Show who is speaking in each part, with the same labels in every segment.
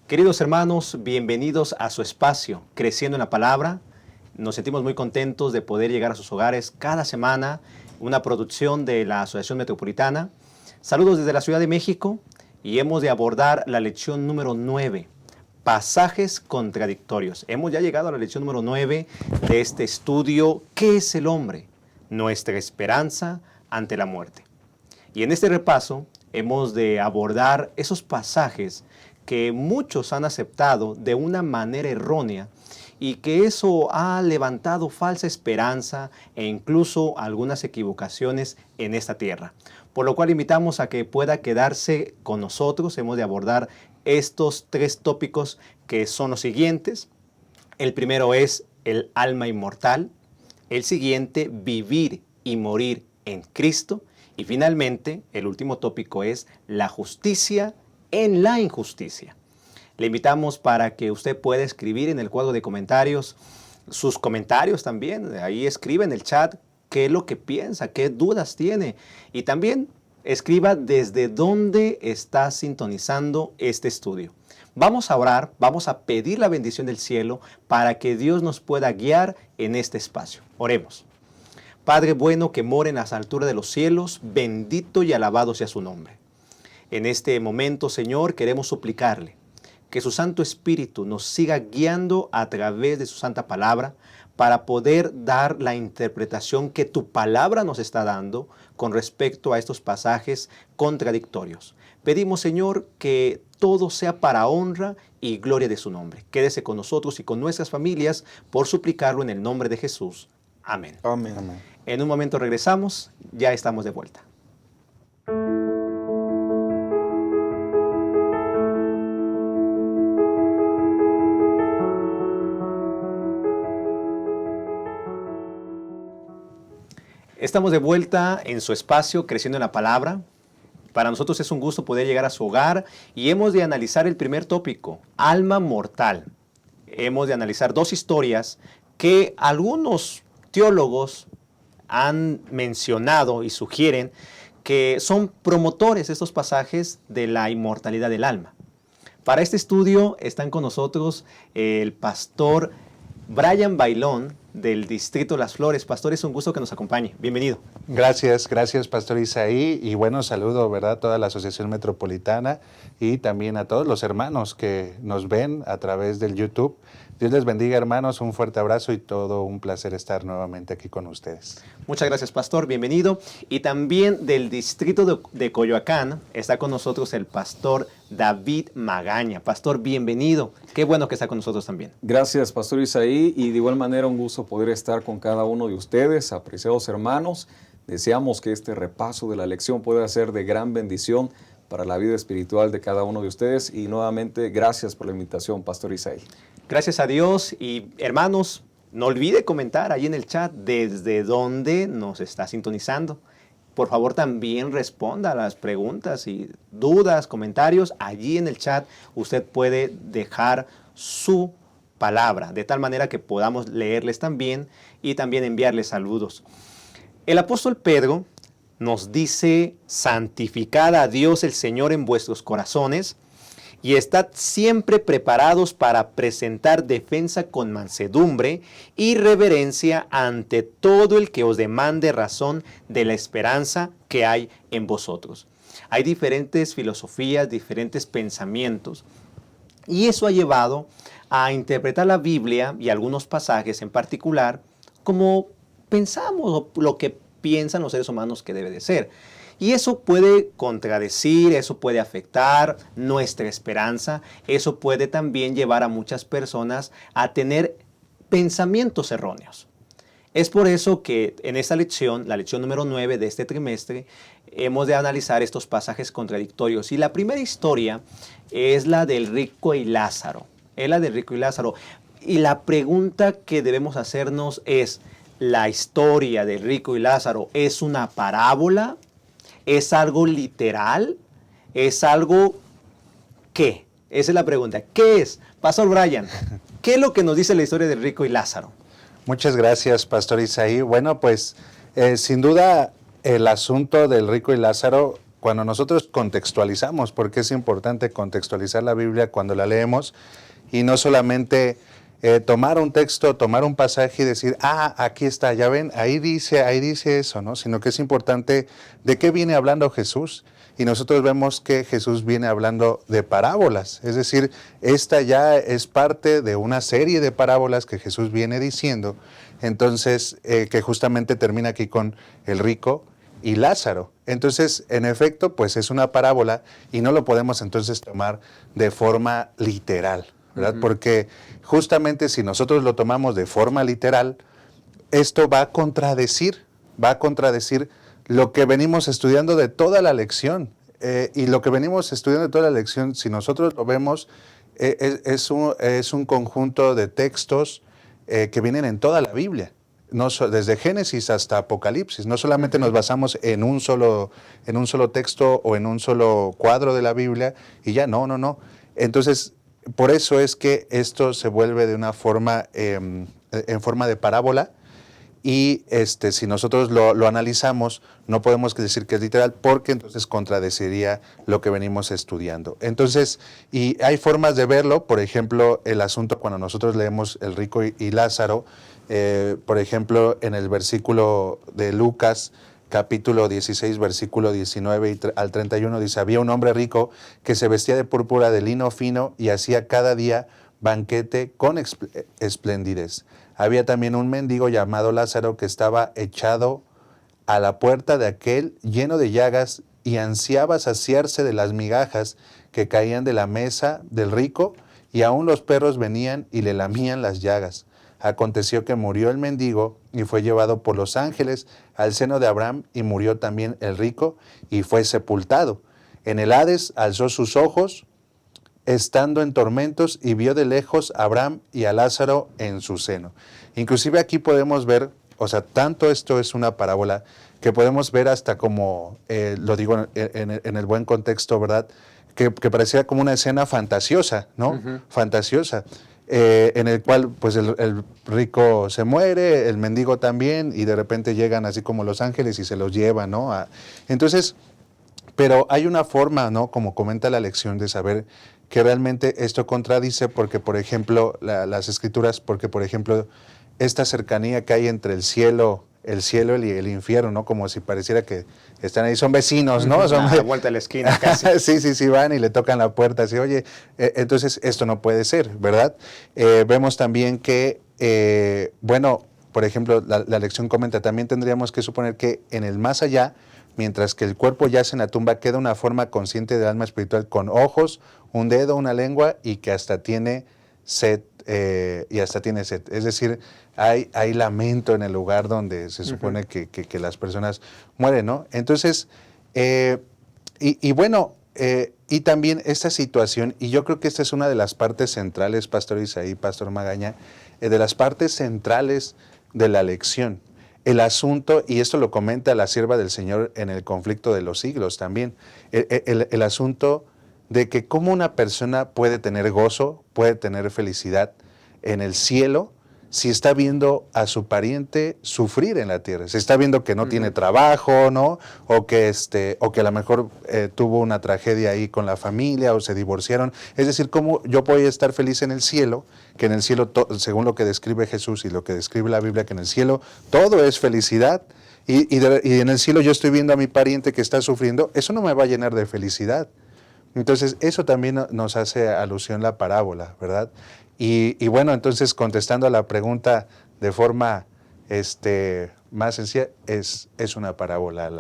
Speaker 1: Queridos hermanos, bienvenidos a su espacio, Creciendo en la Palabra. Nos sentimos muy contentos de poder llegar a sus hogares cada semana, una producción de la Asociación Metropolitana. Saludos desde la Ciudad de México y hemos de abordar la lección número 9, pasajes contradictorios. Hemos ya llegado a la lección número 9 de este estudio, ¿qué es el hombre? Nuestra esperanza ante la muerte. Y en este repaso hemos de abordar esos pasajes que muchos han aceptado de una manera errónea y que eso ha levantado falsa esperanza e incluso algunas equivocaciones en esta tierra. Por lo cual invitamos a que pueda quedarse con nosotros. Hemos de abordar estos 3 tópicos que son los siguientes. El primero es el alma inmortal. El siguiente, vivir y morir en Cristo. Y finalmente, el último tópico es la justicia en la injusticia. Le invitamos para que usted pueda escribir en el cuadro de comentarios sus comentarios también. Ahí escribe en el chat qué es lo que piensa, qué dudas tiene. Y también escriba desde dónde está sintonizando este estudio. Vamos a orar, vamos a pedir la bendición del cielo para que Dios nos pueda guiar en este espacio. Oremos. Padre bueno que mora en las alturas de los cielos, bendito y alabado sea su nombre. En este momento, Señor, queremos suplicarle que su Santo Espíritu nos siga guiando a través de su Santa Palabra para poder dar la interpretación que tu palabra nos está dando con respecto a estos pasajes contradictorios. Pedimos, Señor, que todo sea para honra y gloria de su nombre. Quédese con nosotros y con nuestras familias por suplicarlo en el nombre de Jesús. Amén.
Speaker 2: Amén. Amén.
Speaker 1: En un momento regresamos, ya estamos de vuelta. Estamos de vuelta en su espacio, Creciendo en la Palabra. Para nosotros es un gusto poder llegar a su hogar y hemos de analizar el primer tópico, alma mortal. Hemos de analizar 2 historias que algunos teólogos han mencionado y sugieren que son promotores de estos pasajes de la inmortalidad del alma. Para este estudio están con nosotros el pastor Brian Bailón, del Distrito Las Flores. Pastor, es un gusto que nos acompañe. Bienvenido.
Speaker 2: Gracias, Pastor Isaí. Y bueno, saludo, ¿verdad?, a toda la Asociación Metropolitana y también a todos los hermanos que nos ven a través del YouTube. Dios les bendiga, hermanos. Un fuerte abrazo y todo un placer estar nuevamente aquí con ustedes.
Speaker 1: Muchas gracias, pastor. Bienvenido. Y también del Distrito de Coyoacán está con nosotros el pastor David Magaña. Pastor, bienvenido. Qué bueno que está con nosotros también.
Speaker 3: Gracias, pastor Isaí. Y de igual manera un gusto poder estar con cada uno de ustedes, apreciados hermanos. Deseamos que este repaso de la lección pueda ser de gran bendición para la vida espiritual de cada uno de ustedes. Y nuevamente, gracias por la invitación, pastor Isaí.
Speaker 1: Gracias a Dios. Y hermanos, no olvide comentar ahí en el chat desde dónde nos está sintonizando. Por favor, también responda a las preguntas y dudas, comentarios. Allí en el chat usted puede dejar su palabra, de tal manera que podamos leerles también y también enviarles saludos. El apóstol Pedro nos dice: santificad a Dios el Señor en vuestros corazones y estad siempre preparados para presentar defensa con mansedumbre y reverencia ante todo el que os demande razón de la esperanza que hay en vosotros. Hay diferentes filosofías, diferentes pensamientos, y eso ha llevado a interpretar la Biblia y algunos pasajes en particular como pensamos o lo que piensan los seres humanos que debe de ser. Y eso puede contradecir, eso puede afectar nuestra esperanza, eso puede también llevar a muchas personas a tener pensamientos erróneos. Es por eso que en esta lección, la lección número 9 de este trimestre, hemos de analizar estos pasajes contradictorios. Y la primera historia es la del rico y Lázaro. Es la del rico y Lázaro. Y la pregunta que debemos hacernos es: ¿la historia del rico y Lázaro es una parábola? ¿Es algo literal? ¿Es algo qué? Esa es la pregunta. ¿Qué es? Pastor Brian, ¿qué es lo que nos dice la historia del rico y Lázaro?
Speaker 2: Muchas gracias, pastor Isaí. Bueno, pues sin duda el asunto del rico y Lázaro cuando nosotros contextualizamos, porque es importante contextualizar la Biblia cuando la leemos y no solamente tomar un texto, tomar un pasaje y decir, aquí está, ya ven, ahí dice eso, ¿no? Sino que es importante de qué viene hablando Jesús. Y nosotros vemos que Jesús viene hablando de parábolas, es decir, esta ya es parte de una serie de parábolas que Jesús viene diciendo, entonces, que justamente termina aquí con el rico y Lázaro. Entonces, en efecto, pues es una parábola y no lo podemos entonces tomar de forma literal, ¿verdad? Porque justamente si nosotros lo tomamos de forma literal, esto va a contradecir lo que venimos estudiando de toda la lección. Y lo que venimos estudiando de toda la lección, si nosotros lo vemos, es un conjunto de textos que vienen en toda la Biblia, desde Génesis hasta Apocalipsis. No solamente nos basamos en un solo texto o en un solo cuadro de la Biblia y ya, no. Entonces, por eso es que esto se vuelve de una forma, en forma de parábola. Y si nosotros lo analizamos, no podemos decir que es literal porque entonces contradeciría lo que venimos estudiando. Entonces, y hay formas de verlo, por ejemplo, el asunto cuando nosotros leemos el rico y Lázaro, por ejemplo, en el versículo de Lucas, capítulo 16, versículo 19 al 31, dice, había un hombre rico que se vestía de púrpura de lino fino y hacía cada día banquete con esplendidez. Había también un mendigo llamado Lázaro que estaba echado a la puerta de aquel lleno de llagas y ansiaba saciarse de las migajas que caían de la mesa del rico, y aún los perros venían y le lamían las llagas. Aconteció que murió el mendigo y fue llevado por los ángeles al seno de Abraham, y murió también el rico y fue sepultado. En el Hades alzó sus ojos, estando en tormentos, y vio de lejos a Abraham y a Lázaro en su seno. Inclusive aquí podemos ver, o sea, tanto esto es una parábola, que podemos ver hasta como, lo digo en el buen contexto, ¿verdad? Que parecía como una escena fantasiosa, ¿no? Fantasiosa, en el cual pues el rico se muere, el mendigo también, y de repente llegan así como los ángeles y se los llevan, ¿no? Entonces, pero hay una forma, ¿no? Como comenta la lección, de saber que realmente esto contradice, porque, por ejemplo, las escrituras, porque, por ejemplo, esta cercanía que hay entre el cielo y el infierno, ¿no? Como si pareciera que están ahí, son vecinos, ¿no? Son
Speaker 1: a la vuelta de la esquina casi.
Speaker 2: sí, van y le tocan la puerta, así, oye, entonces esto no puede ser, ¿verdad? Vemos también que, bueno, por ejemplo, la lección comenta, también tendríamos que suponer que en el más allá, mientras que el cuerpo yace en la tumba, queda una forma consciente del alma espiritual con ojos, un dedo, una lengua, y que hasta tiene sed, Es decir, hay lamento en el lugar donde se supone que las personas mueren, ¿no? Entonces, bueno, y también esta situación, y yo creo que esta es una de las partes centrales, Pastor Isaí, Pastor Magaña, de las partes centrales de la lección. El asunto, y esto lo comenta la sierva del Señor en el conflicto de los siglos también, el asunto de que cómo una persona puede tener gozo, puede tener felicidad en el cielo, si está viendo a su pariente sufrir en la tierra, si está viendo que no tiene trabajo, ¿no? O que a lo mejor tuvo una tragedia ahí con la familia o se divorciaron. Es decir, ¿cómo yo voy a estar feliz en el cielo? Que en el cielo, según lo que describe Jesús y lo que describe la Biblia, que en el cielo todo es felicidad. Y en el cielo yo estoy viendo a mi pariente que está sufriendo, eso no me va a llenar de felicidad. Entonces, eso también nos hace alusión la parábola, ¿verdad? Y bueno, entonces, contestando a la pregunta de forma más sencilla, es una parábola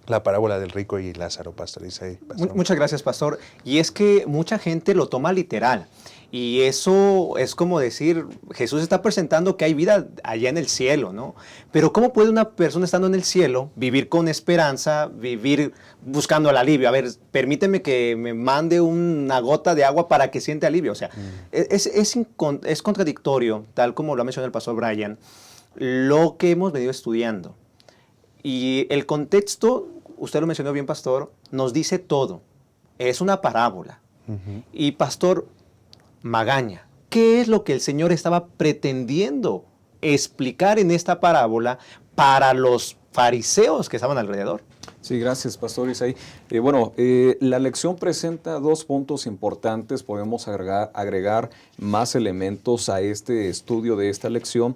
Speaker 2: la parábola del rico y Lázaro, Pastor Isaí. Pastor.
Speaker 1: Muchas gracias, Pastor. Y es que mucha gente lo toma literal. Y eso es como decir, Jesús está presentando que hay vida allá en el cielo, ¿no? Pero ¿cómo puede una persona estando en el cielo vivir con esperanza, vivir buscando el alivio? A ver, permíteme que me mande una gota de agua para que siente alivio. O sea, es contradictorio, tal como lo ha mencionado el Pastor Brian, lo que hemos venido estudiando. Y el contexto, usted lo mencionó bien, Pastor, nos dice todo. Es una parábola. Y Pastor Magaña, ¿qué es lo que el Señor estaba pretendiendo explicar en esta parábola para los fariseos que estaban alrededor?
Speaker 3: Sí, gracias, Pastor Isaí. La lección presenta dos puntos importantes. Podemos agregar más elementos a este estudio de esta lección.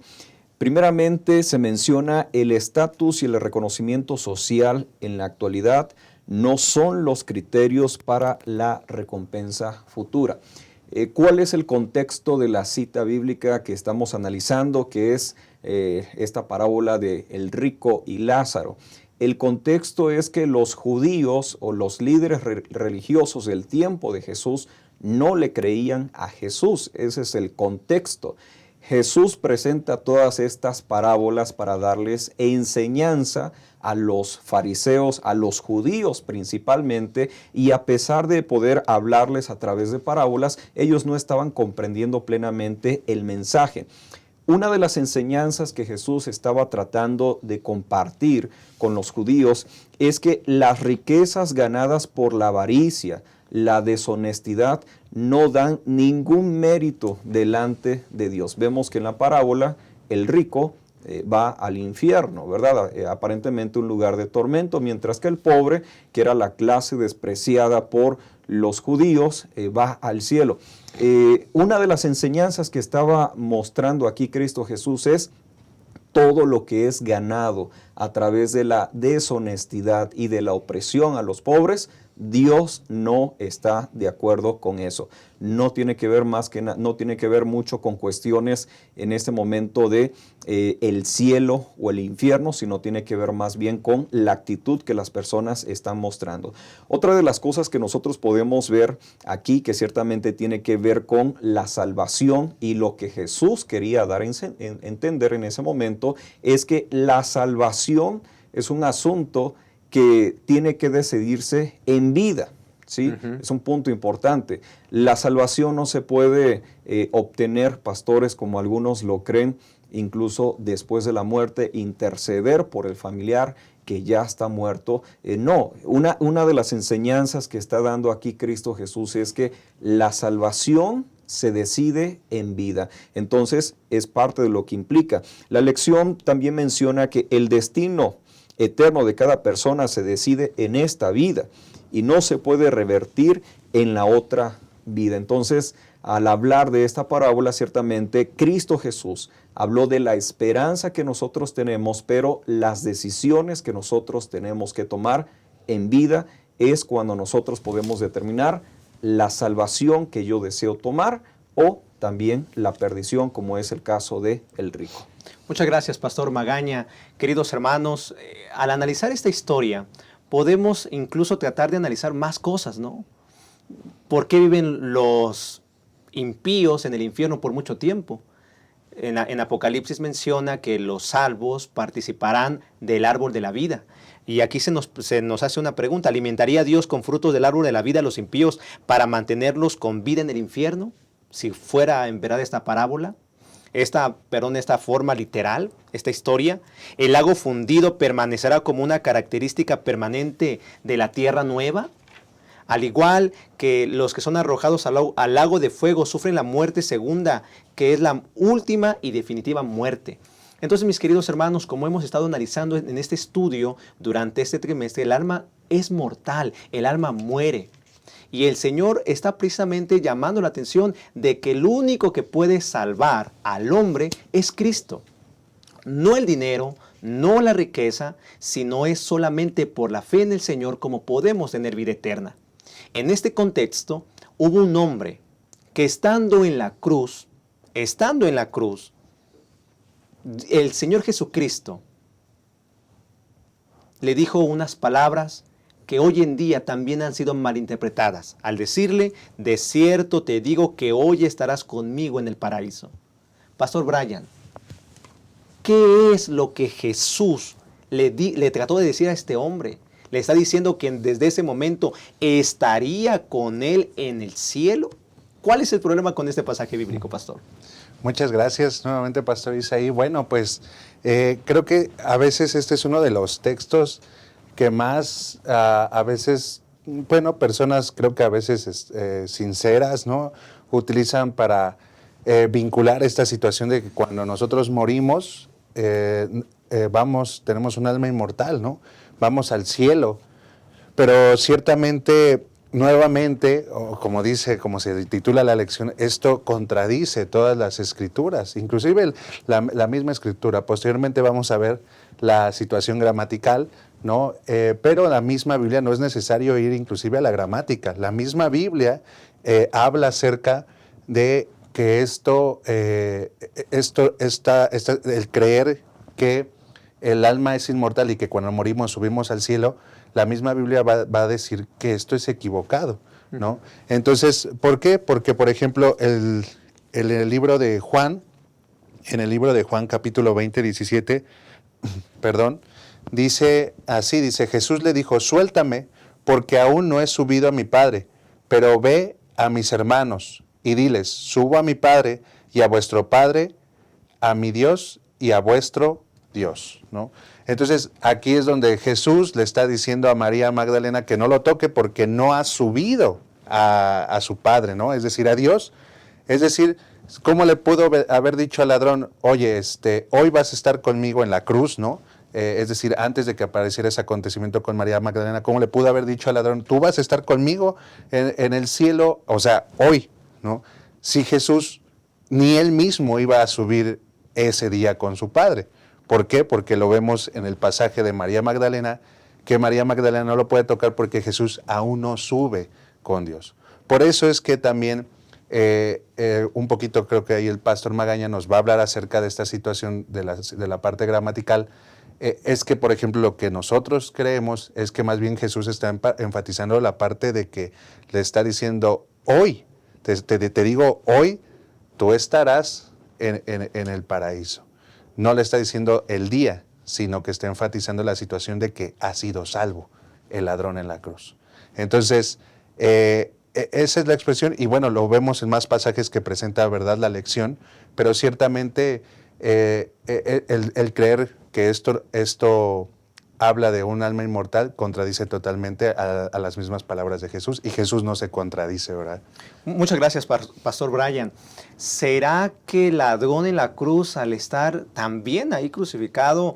Speaker 3: Primeramente, se menciona el estatus y el reconocimiento social en la actualidad no son los criterios para la recompensa futura. ¿Cuál es el contexto de la cita bíblica que estamos analizando, que es esta parábola de el rico y Lázaro? El contexto es que los judíos o los líderes religiosos del tiempo de Jesús no le creían a Jesús. Ese es el contexto. Jesús presenta todas estas parábolas para darles enseñanza a los fariseos, a los judíos principalmente, y a pesar de poder hablarles a través de parábolas, ellos no estaban comprendiendo plenamente el mensaje. Una de las enseñanzas que Jesús estaba tratando de compartir con los judíos es que las riquezas ganadas por la avaricia, la deshonestidad, no dan ningún mérito delante de Dios. Vemos que en la parábola el rico va al infierno, ¿verdad? Aparentemente un lugar de tormento, mientras que el pobre, que era la clase despreciada por los judíos, va al cielo. Una de las enseñanzas que estaba mostrando aquí Cristo Jesús es todo lo que es ganado a través de la deshonestidad y de la opresión a los pobres, Dios no está de acuerdo con eso. No tiene que ver no tiene que ver mucho con cuestiones en este momento de el cielo o el infierno, sino tiene que ver más bien con la actitud que las personas están mostrando. Otra de las cosas que nosotros podemos ver aquí, que ciertamente tiene que ver con la salvación y lo que Jesús quería dar a entender en ese momento, es que la salvación es un asunto que tiene que decidirse en vida, ¿sí? Es un punto importante. La salvación no se puede obtener, pastores, como algunos lo creen, incluso después de la muerte, interceder por el familiar que ya está muerto. No, una de las enseñanzas que está dando aquí Cristo Jesús es que la salvación se decide en vida. Entonces, es parte de lo que implica. La lección también menciona que el destino eterno de cada persona se decide en esta vida y no se puede revertir en la otra vida. Entonces, al hablar de esta parábola, ciertamente Cristo Jesús habló de la esperanza que nosotros tenemos, pero las decisiones que nosotros tenemos que tomar en vida es cuando nosotros podemos determinar la salvación que yo deseo tomar o también la perdición, como es el caso de el rico.
Speaker 1: Muchas gracias, Pastor Magaña. Queridos hermanos, al analizar esta historia, podemos incluso tratar de analizar más cosas, ¿no? ¿Por qué viven los impíos en el infierno por mucho tiempo? En Apocalipsis menciona que los salvos participarán del árbol de la vida. Y aquí se nos hace una pregunta: ¿alimentaría Dios con frutos del árbol de la vida a los impíos para mantenerlos con vida en el infierno? Si fuera en verdad esta parábola, esta forma literal, esta historia, el lago fundido permanecerá como una característica permanente de la tierra nueva. Al igual que los que son arrojados al lago de fuego sufren la muerte segunda, que es la última y definitiva muerte. Entonces, mis queridos hermanos, como hemos estado analizando en este estudio durante este trimestre, el alma es mortal, el alma muere. Y el Señor está precisamente llamando la atención de que el único que puede salvar al hombre es Cristo. No el dinero, no la riqueza, sino es solamente por la fe en el Señor como podemos tener vida eterna. En este contexto, hubo un hombre que estando en la cruz, el Señor Jesucristo le dijo unas palabras que hoy en día también han sido malinterpretadas, al decirle: de cierto te digo que hoy estarás conmigo en el paraíso. Pastor Brian, ¿qué es lo que Jesús le trató de decir a este hombre? Le está diciendo que desde ese momento estaría con él en el cielo. ¿Cuál es el problema con este pasaje bíblico, pastor?
Speaker 2: Muchas gracias nuevamente, Pastor Isaí. Bueno, pues creo que a veces este es uno de los textos que más a veces, bueno, personas creo que a veces sinceras, ¿no?, utilizan para vincular esta situación de que cuando nosotros morimos, tenemos un alma inmortal, ¿no? vamos al cielo. Pero ciertamente, nuevamente, o como se titula la lección, esto contradice todas las escrituras, inclusive la misma escritura. Posteriormente vamos a ver la situación gramatical, ¿no? Pero la misma Biblia, no es necesario ir inclusive a la gramática. La misma Biblia habla acerca de que el creer que el alma es inmortal y que cuando morimos subimos al cielo, la misma Biblia va a decir que esto es equivocado, ¿no? Entonces, ¿por qué? Porque, por ejemplo, en el libro de Juan capítulo 20, 17, perdón, dice así, dice, Jesús le dijo, suéltame, porque aún no he subido a mi Padre, pero ve a mis hermanos y diles, subo a mi Padre y a vuestro Padre, a mi Dios y a vuestro Dios, ¿no? Entonces, aquí es donde Jesús le está diciendo a María Magdalena que no lo toque porque no ha subido a su Padre, ¿no? Es decir, a Dios. Es decir, ¿cómo le pudo haber dicho al ladrón, oye, hoy vas a estar conmigo en la cruz, ¿no? Es decir, antes de que apareciera ese acontecimiento con María Magdalena, ¿cómo le pudo haber dicho al ladrón, tú vas a estar conmigo en el cielo, o sea, hoy, ¿no? Si Jesús ni él mismo iba a subir ese día con su Padre. ¿Por qué? Porque lo vemos en el pasaje de María Magdalena, que María Magdalena no lo puede tocar porque Jesús aún no sube con Dios. Por eso es que también un poquito creo que ahí el pastor Magaña nos va a hablar acerca de esta situación de la parte gramatical. Es que, por ejemplo, lo que nosotros creemos es que más bien Jesús está enfatizando la parte de que le está diciendo, hoy, te digo, hoy tú estarás en el paraíso. No le está diciendo el día, sino que está enfatizando la situación de que ha sido salvo el ladrón en la cruz. Entonces, esa es la expresión, y bueno, lo vemos en más pasajes que presenta, ¿verdad?, la lección, pero ciertamente el creer que esto habla de un alma inmortal contradice totalmente a las mismas palabras de Jesús, y Jesús no se contradice, ¿verdad?
Speaker 1: Muchas gracias, Pastor Brian. ¿Será que el ladrón en la cruz, al estar también ahí crucificado,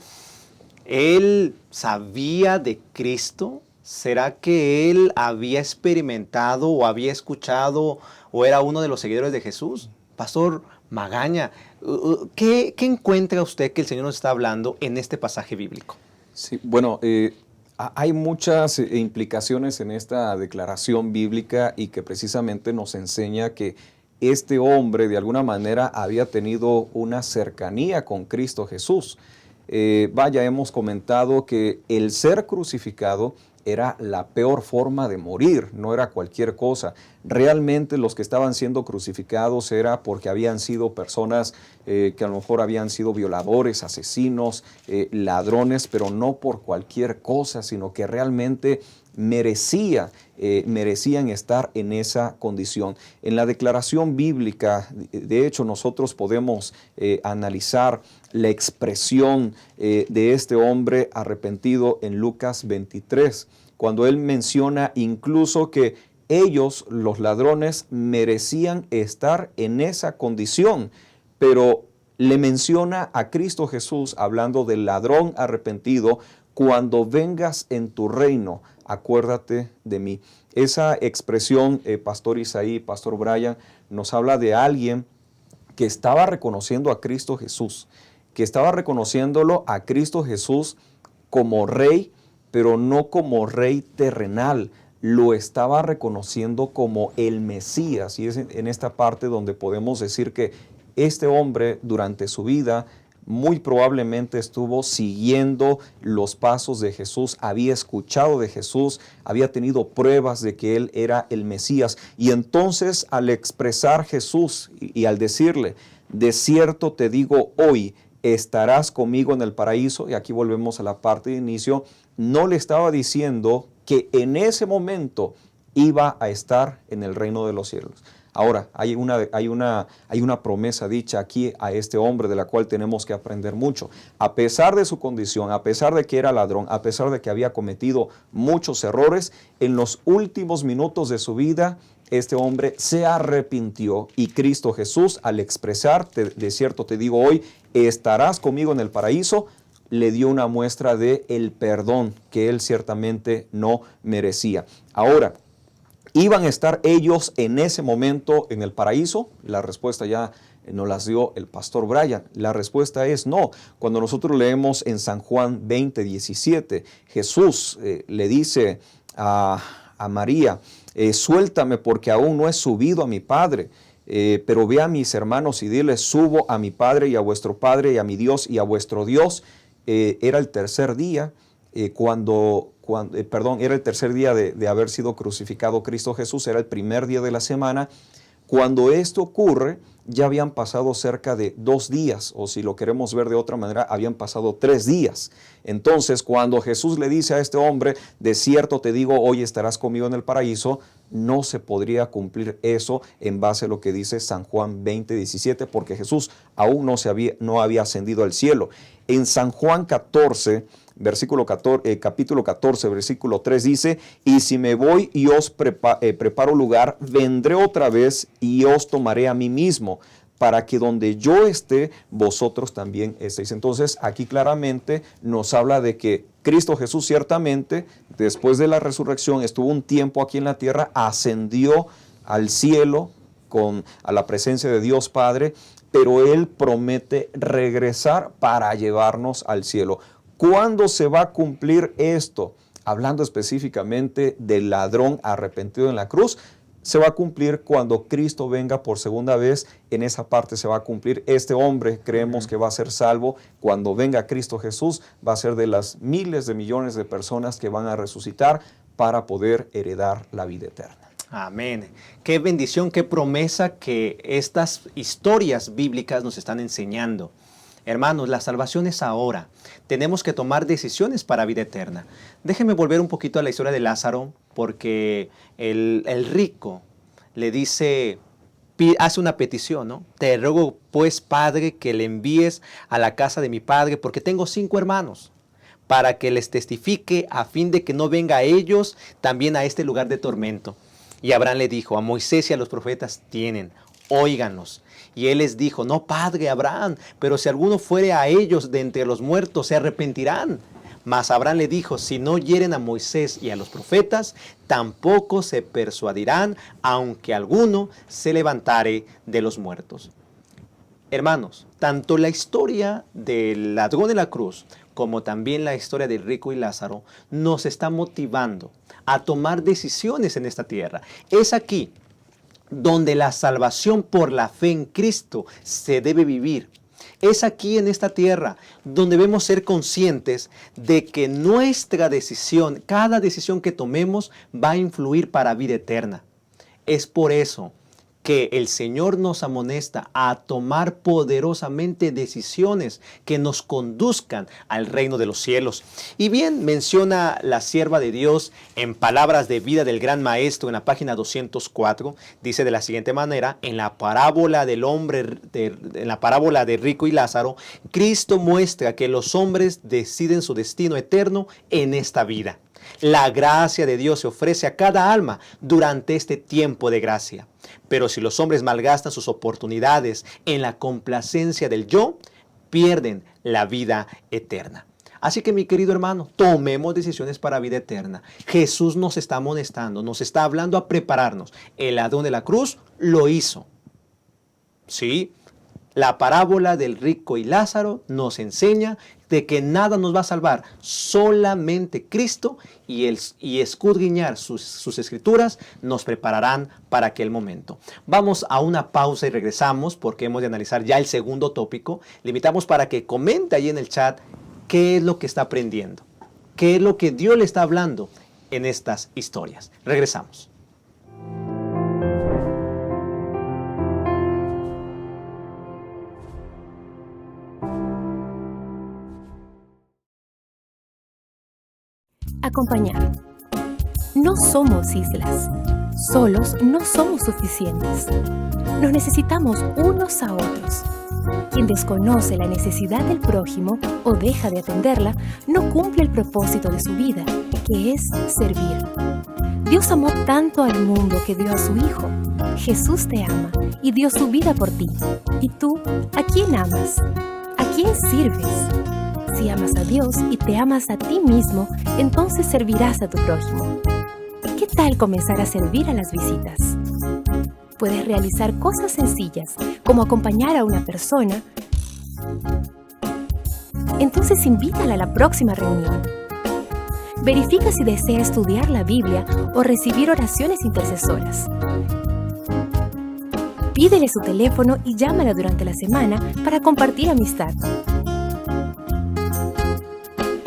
Speaker 1: él sabía de Cristo? ¿Será que él había experimentado o había escuchado o era uno de los seguidores de Jesús? Pastor Magaña, ¿qué encuentra usted que el Señor nos está hablando en este pasaje bíblico?
Speaker 3: Sí, bueno, hay muchas implicaciones en esta declaración bíblica y que precisamente nos enseña que este hombre de alguna manera había tenido una cercanía con Cristo Jesús. Hemos comentado que el ser crucificado era la peor forma de morir, no era cualquier cosa. Realmente los que estaban siendo crucificados era porque habían sido personas que a lo mejor habían sido violadores, asesinos, ladrones, pero no por cualquier cosa, sino que realmente merecían estar en esa condición. En la declaración bíblica, de hecho, nosotros podemos analizar la expresión de este hombre arrepentido en Lucas 23, cuando él menciona incluso que ellos, los ladrones, merecían estar en esa condición, pero le menciona a Cristo Jesús hablando del ladrón arrepentido, cuando vengas en tu reino, acuérdate de mí. Esa expresión, Pastor Isaí, Pastor Brian, nos habla de alguien que estaba reconociendo a Cristo Jesús, que estaba reconociéndolo a Cristo Jesús como rey, pero no como rey terrenal, lo estaba reconociendo como el Mesías. Y es en esta parte donde podemos decir que este hombre durante su vida muy probablemente estuvo siguiendo los pasos de Jesús, había escuchado de Jesús, había tenido pruebas de que él era el Mesías. Y entonces al expresar Jesús y al decirle, de cierto te digo hoy, estarás conmigo en el paraíso, y aquí volvemos a la parte de inicio, no le estaba diciendo que en ese momento iba a estar en el reino de los cielos. Ahora, hay una promesa dicha aquí a este hombre de la cual tenemos que aprender mucho. A pesar de su condición, a pesar de que era ladrón, a pesar de que había cometido muchos errores, en los últimos minutos de su vida, este hombre se arrepintió, y Cristo Jesús, al expresar, de cierto te digo hoy, estarás conmigo en el paraíso, le dio una muestra de el perdón que él ciertamente no merecía. Ahora, ¿iban a estar ellos en ese momento en el paraíso? La respuesta ya nos las dio el pastor Brian. La respuesta es no. Cuando nosotros leemos en San Juan 20:17, Jesús le dice a María, suéltame porque aún no he subido a mi Padre, pero ve a mis hermanos y dile, subo a mi Padre y a vuestro Padre y a mi Dios y a vuestro Dios. Era el tercer día era el tercer día de haber sido crucificado Cristo Jesús, era el primer día de la semana. Cuando esto ocurre, ya habían pasado cerca de 2 días, o si lo queremos ver de otra manera, habían pasado 3 días. Entonces, cuando Jesús le dice a este hombre, de cierto te digo, hoy estarás conmigo en el paraíso, no se podría cumplir eso en base a lo que dice San Juan 20:17, porque Jesús aún no había ascendido al cielo. En San Juan 14, capítulo 14, versículo 3 dice, y si me voy y os preparo lugar, vendré otra vez y os tomaré a mí mismo, para que donde yo esté, vosotros también estéis. Entonces, aquí claramente nos habla de que Cristo Jesús ciertamente, después de la resurrección, estuvo un tiempo aquí en la tierra, ascendió al cielo a la presencia de Dios Padre, pero Él promete regresar para llevarnos al cielo. ¿Cuándo se va a cumplir esto? Hablando específicamente del ladrón arrepentido en la cruz, se va a cumplir cuando Cristo venga por segunda vez. En esa parte se va a cumplir. Este hombre creemos que va a ser salvo. Cuando venga Cristo Jesús, va a ser de las miles de millones de personas que van a resucitar para poder heredar la vida eterna.
Speaker 1: Amén. Qué bendición, qué promesa que estas historias bíblicas nos están enseñando. Hermanos, la salvación es ahora. Tenemos que tomar decisiones para vida eterna. Déjenme volver un poquito a la historia de Lázaro, porque el rico le dice, hace una petición, ¿no? Te ruego pues, Padre, que le envíes a la casa de mi padre, porque tengo 5 hermanos, para que les testifique a fin de que no venga a ellos también a este lugar de tormento. Y Abraham le dijo, a Moisés y a los profetas tienen, óiganlos. Y él les dijo, no, padre Abraham, pero si alguno fuere a ellos de entre los muertos, se arrepentirán. Mas Abraham le dijo, si no hieren a Moisés y a los profetas, tampoco se persuadirán, aunque alguno se levantare de los muertos. Hermanos, tanto la historia del ladrón en la cruz, como también la historia del rico y Lázaro, nos está motivando a tomar decisiones en esta tierra. Es aquí donde la salvación por la fe en Cristo se debe vivir. Es aquí en esta tierra donde debemos ser conscientes de que nuestra decisión, cada decisión que tomemos, va a influir para vida eterna. Es por eso que el Señor nos amonesta a tomar poderosamente decisiones que nos conduzcan al reino de los cielos. Y bien, menciona la sierva de Dios en Palabras de Vida del Gran Maestro en la página 204, dice de la siguiente manera, en la parábola de Rico y Lázaro, Cristo muestra que los hombres deciden su destino eterno en esta vida. La gracia de Dios se ofrece a cada alma durante este tiempo de gracia. Pero si los hombres malgastan sus oportunidades en la complacencia del yo, pierden la vida eterna. Así que, mi querido hermano, tomemos decisiones para vida eterna. Jesús nos está amonestando, nos está hablando a prepararnos. El ladrón de la cruz lo hizo. Sí, la parábola del rico y Lázaro nos enseña de que nada nos va a salvar, solamente Cristo y escudriñar sus escrituras nos prepararán para aquel momento. Vamos a una pausa y regresamos porque hemos de analizar ya el segundo tópico. Le invitamos para que comente ahí en el chat qué es lo que está aprendiendo, qué es lo que Dios le está hablando en estas historias. Regresamos.
Speaker 4: Acompañar. No somos islas. Solos no somos suficientes. Nos necesitamos unos a otros. Quien desconoce la necesidad del prójimo o deja de atenderla, no cumple el propósito de su vida, que es servir. Dios amó tanto al mundo que dio a su Hijo. Jesús te ama y dio su vida por ti. ¿Y tú, a quién amas? ¿A quién sirves? Si amas a Dios y te amas a ti mismo, entonces servirás a tu prójimo. ¿Qué tal comenzar a servir a las visitas? Puedes realizar cosas sencillas, como acompañar a una persona. Entonces invítala a la próxima reunión. Verifica si desea estudiar la Biblia o recibir oraciones intercesoras. Pídele su teléfono y llámala durante la semana para compartir amistad.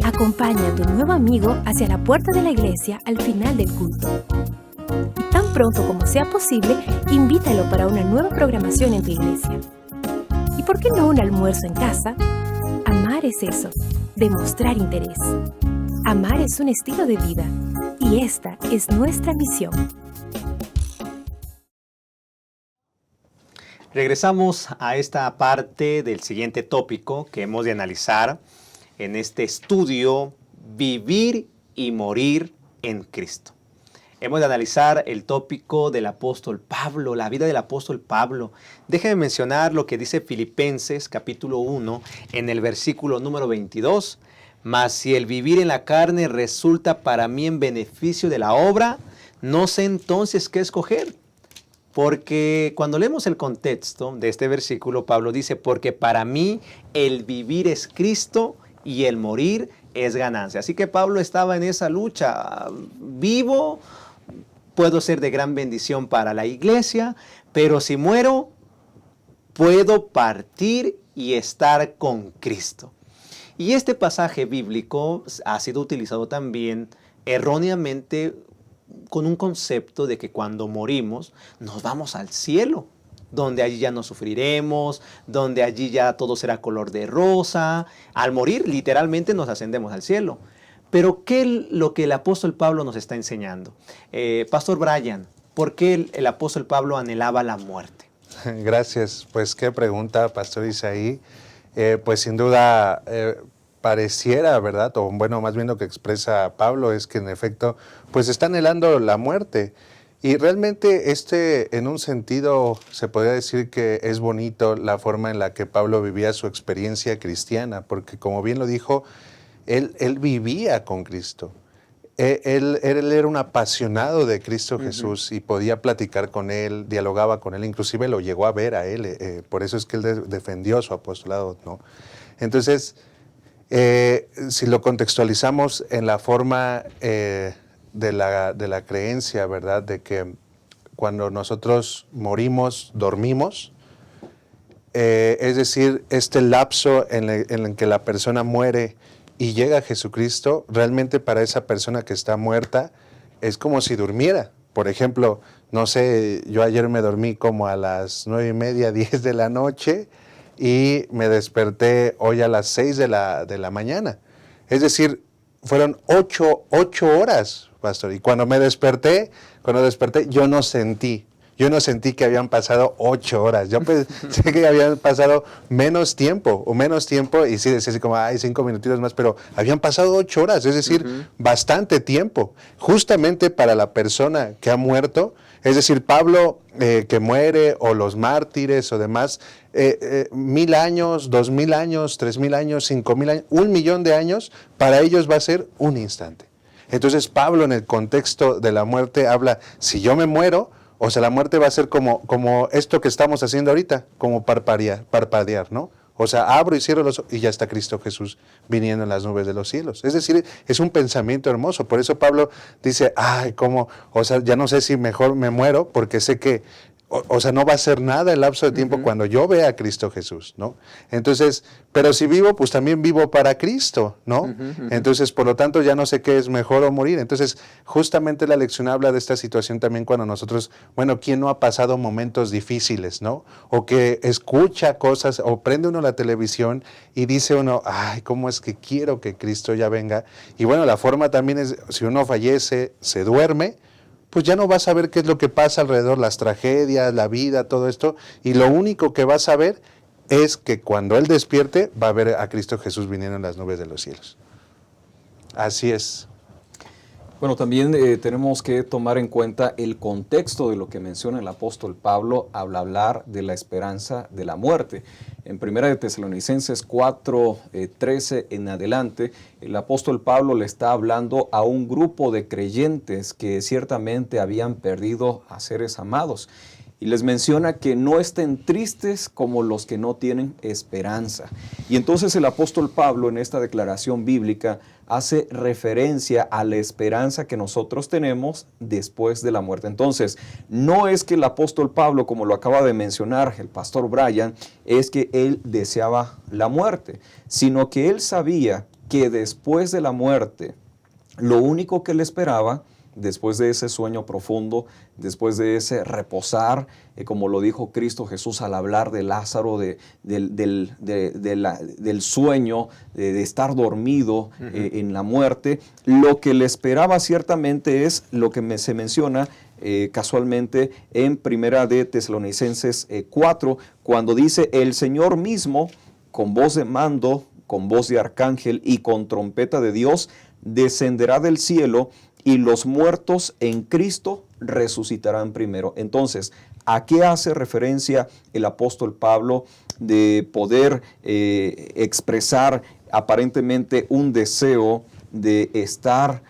Speaker 4: Acompaña a tu nuevo amigo hacia la puerta de la iglesia al final del culto. Y tan pronto como sea posible, invítalo para una nueva programación en tu iglesia. ¿Y por qué no un almuerzo en casa? Amar es eso, demostrar interés. Amar es un estilo de vida y esta es nuestra misión.
Speaker 1: Regresamos a esta parte del siguiente tópico que hemos de analizar en este estudio, Vivir y Morir en Cristo. Hemos de analizar el tópico del apóstol Pablo, la vida del apóstol Pablo. Déjenme mencionar lo que dice Filipenses capítulo 1 en el versículo número 22. Mas si el vivir en la carne resulta para mí en beneficio de la obra, no sé entonces qué escoger. Porque cuando leemos el contexto de este versículo, Pablo dice, porque para mí el vivir es Cristo y el morir es ganancia. Así que Pablo estaba en esa lucha. Vivo, puedo ser de gran bendición para la iglesia, pero si muero, puedo partir y estar con Cristo. Y este pasaje bíblico ha sido utilizado también erróneamente con un concepto de que cuando morimos nos vamos al cielo, donde allí ya no sufriremos, donde allí ya todo será color de rosa. Al morir, literalmente nos ascendemos al cielo. Pero ¿qué es lo que el apóstol Pablo nos está enseñando? Pastor Brian, ¿por qué el apóstol Pablo anhelaba la muerte?
Speaker 2: Gracias. Pues qué pregunta, Pastor Isaí. Pues sin duda pareciera, ¿verdad? O bueno, más bien lo que expresa Pablo es que en efecto, pues está anhelando la muerte. Y realmente en un sentido, se podría decir que es bonito la forma en la que Pablo vivía su experiencia cristiana, porque como bien lo dijo, él vivía con Cristo. Él era un apasionado de Cristo Jesús y podía platicar con él, dialogaba con él, inclusive lo llegó a ver a él, por eso es que él defendió su apostolado, ¿no? Entonces, si lo contextualizamos en la forma de la creencia, ¿verdad? De que cuando nosotros morimos, dormimos, es decir, este lapso en el que la persona muere y llega a Jesucristo, realmente para esa persona que está muerta es como si durmiera. Por ejemplo, no sé, yo ayer me dormí como a las 9:30, 10 de la noche y me desperté hoy a las 6 de la mañana. Es decir, fueron 8 horas, pastor. Y cuando desperté, yo no sentí que habían pasado 8 horas. Yo pensé que habían pasado menos tiempo, y sí decía así como, 5 minutitos más, pero habían pasado 8 horas, es decir, bastante tiempo. Justamente para la persona que ha muerto, es decir, Pablo que muere, o los mártires o demás, 1000 años, 2000 años, 3000 años, 5000 años, 1.000.000 de años, para ellos va a ser un instante. Entonces Pablo en el contexto de la muerte habla, si yo me muero, o sea, la muerte va a ser como esto que estamos haciendo ahorita, como parpadear, ¿no? O sea, abro y cierro los ojos y ya está Cristo Jesús viniendo en las nubes de los cielos. Es decir, es un pensamiento hermoso. Por eso Pablo dice, o sea, ya no sé si mejor me muero porque sé que, o sea, no va a ser nada el lapso de tiempo cuando yo vea a Cristo Jesús, ¿no? Entonces, pero si vivo, pues también vivo para Cristo, ¿no? Entonces, por lo tanto, ya no sé qué es mejor o morir. Entonces, justamente la lección habla de esta situación también cuando nosotros, bueno, ¿quién no ha pasado momentos difíciles, no? O que escucha cosas, o prende uno la televisión y dice uno, ¿cómo es que quiero que Cristo ya venga? Y bueno, la forma también es, si uno fallece, se duerme, pues ya no vas a ver qué es lo que pasa alrededor, las tragedias, la vida, todo esto, y lo único que vas a ver es que cuando Él despierte va a ver a Cristo Jesús viniendo en las nubes de los cielos. Así es.
Speaker 3: Bueno, también tenemos que tomar en cuenta el contexto de lo que menciona el apóstol Pablo al hablar de la esperanza de la muerte. En 1 de Tesalonicenses 4:13 en adelante, el apóstol Pablo le está hablando a un grupo de creyentes que ciertamente habían perdido a seres amados. Y les menciona que no estén tristes como los que no tienen esperanza. Y entonces el apóstol Pablo en esta declaración bíblica hace referencia a la esperanza que nosotros tenemos después de la muerte. Entonces, no es que el apóstol Pablo, como lo acaba de mencionar el pastor Brian, es que él deseaba la muerte, sino que él sabía que después de la muerte, lo único que le esperaba, después de ese sueño profundo, después de ese reposar, como lo dijo Cristo Jesús al hablar de Lázaro, del sueño, de estar dormido en la muerte, lo que le esperaba ciertamente es lo que se menciona casualmente en 1 de Tesalonicenses 4, cuando dice: el Señor mismo, con voz de mando, con voz de arcángel y con trompeta de Dios, descenderá del cielo, y los muertos en Cristo resucitarán primero. Entonces, ¿a qué hace referencia el apóstol Pablo de poder expresar aparentemente un deseo de estar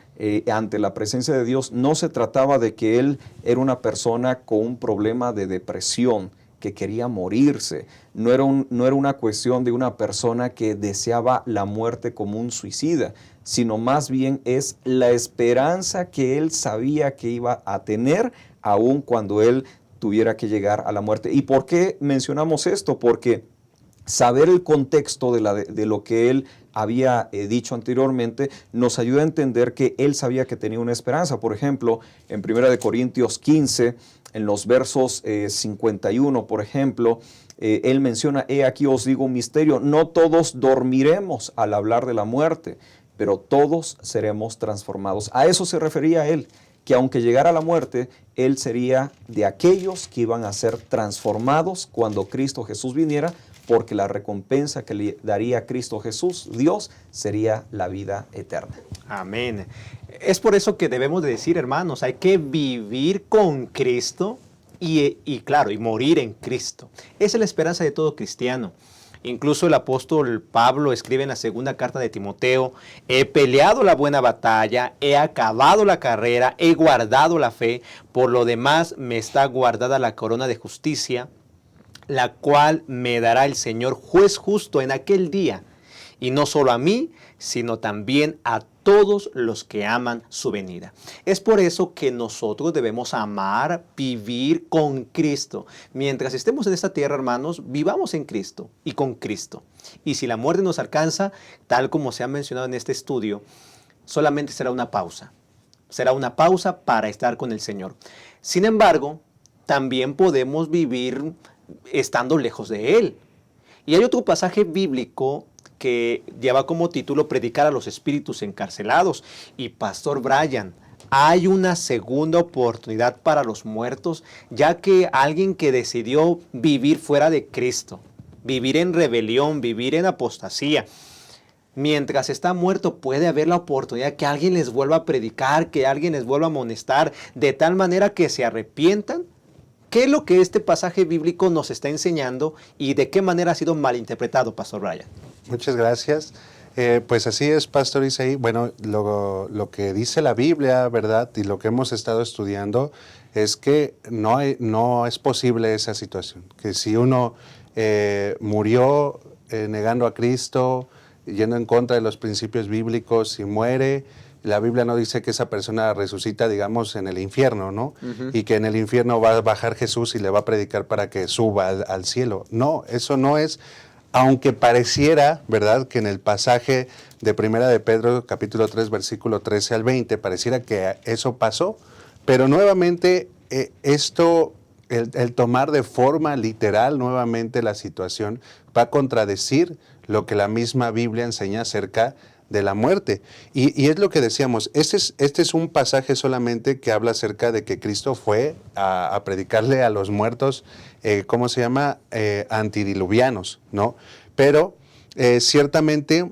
Speaker 3: ante la presencia de Dios? No se trataba de que él era una persona con un problema de depresión, que quería morirse. No era una cuestión de una persona que deseaba la muerte como un suicida, sino más bien es la esperanza que él sabía que iba a tener aun cuando él tuviera que llegar a la muerte. ¿Y por qué mencionamos esto? Porque saber el contexto de lo que él había dicho anteriormente nos ayuda a entender que él sabía que tenía una esperanza. Por ejemplo, en 1 Corintios 15, en los versos 51, por ejemplo, él menciona: he aquí os digo un misterio, no todos dormiremos al hablar de la muerte, pero todos seremos transformados. A eso se refería él, que aunque llegara la muerte, él sería de aquellos que iban a ser transformados cuando Cristo Jesús viniera, porque la recompensa que le daría Cristo Jesús, Dios, sería la vida eterna.
Speaker 1: Amén. Es por eso que debemos de decir, hermanos, hay que vivir con Cristo y claro, y morir en Cristo. Esa es la esperanza de todo cristiano. Incluso el apóstol Pablo escribe en la segunda carta de Timoteo: he peleado la buena batalla, he acabado la carrera, he guardado la fe, por lo demás me está guardada la corona de justicia, la cual me dará el Señor juez justo en aquel día, y no solo a mí, sino también a todos los que aman su venida. Es por eso que nosotros debemos amar, vivir con Cristo. Mientras estemos en esta tierra, hermanos, vivamos en Cristo y con Cristo. Y si la muerte nos alcanza, tal como se ha mencionado en este estudio, solamente será una pausa. Será una pausa para estar con el Señor. Sin embargo, también podemos vivir estando lejos de Él. Y hay otro pasaje bíblico que lleva como título: predicar a los espíritus encarcelados. Y Pastor Brian, hay una segunda oportunidad para los muertos, ya que alguien que decidió vivir fuera de Cristo, vivir en rebelión, vivir en apostasía, mientras está muerto puede haber la oportunidad que alguien les vuelva a predicar, que alguien les vuelva a amonestar, de tal manera que se arrepientan. ¿Qué es lo que este pasaje bíblico nos está enseñando y de qué manera ha sido malinterpretado, Pastor Brian?
Speaker 2: Muchas gracias. Pues así es, Pastor Isaí. Bueno, lo que dice la Biblia, ¿verdad? Y lo que hemos estado estudiando es que no es posible esa situación. Que si uno murió negando a Cristo, yendo en contra de los principios bíblicos y muere, la Biblia no dice que esa persona resucita, digamos, en el infierno, ¿no? Y que en el infierno va a bajar Jesús y le va a predicar para que suba al cielo. No, eso no es, aunque pareciera, ¿verdad?, que en el pasaje de 1 de Pedro, capítulo 3, versículo 13 al 20, pareciera que eso pasó, pero nuevamente el tomar de forma literal nuevamente la situación va a contradecir lo que la misma Biblia enseña acerca de la muerte. Y es lo que decíamos, este es un pasaje solamente que habla acerca de que Cristo fue a predicarle a los muertos, ¿cómo se llama? Antidiluvianos, ¿no? Pero ciertamente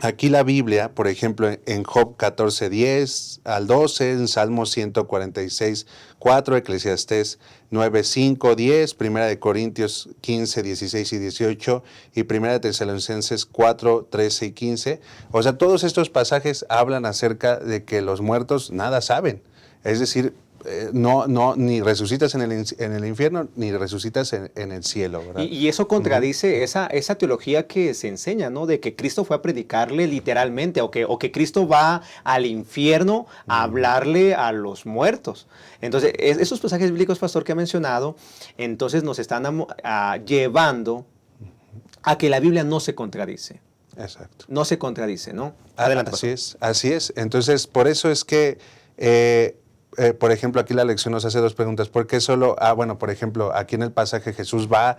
Speaker 2: aquí la Biblia, por ejemplo, en Job 14:10 al 12, en Salmo 146:4, Eclesiastés 9:5, 10, Primera de Corintios 15, 16 y 18 y Primera de Tesalonicenses 4, 13 y 15. O sea, todos estos pasajes hablan acerca de que los muertos nada saben. Es decir, ni resucitas en el infierno, ni resucitas en el cielo, ¿verdad?
Speaker 1: Y eso contradice esa teología que se enseña, ¿no? De que Cristo fue a predicarle literalmente, o que Cristo va al infierno a hablarle a los muertos. Entonces, esos pasajes bíblicos, pastor, que ha mencionado, entonces nos están llevando a que la Biblia no se contradice.
Speaker 2: Exacto.
Speaker 1: No se contradice, ¿no? Adelante, pastor.
Speaker 2: Así es. Entonces, por eso es que... por ejemplo, aquí la lección nos hace dos preguntas. ¿Por qué solo? Bueno, por ejemplo, aquí en el pasaje Jesús va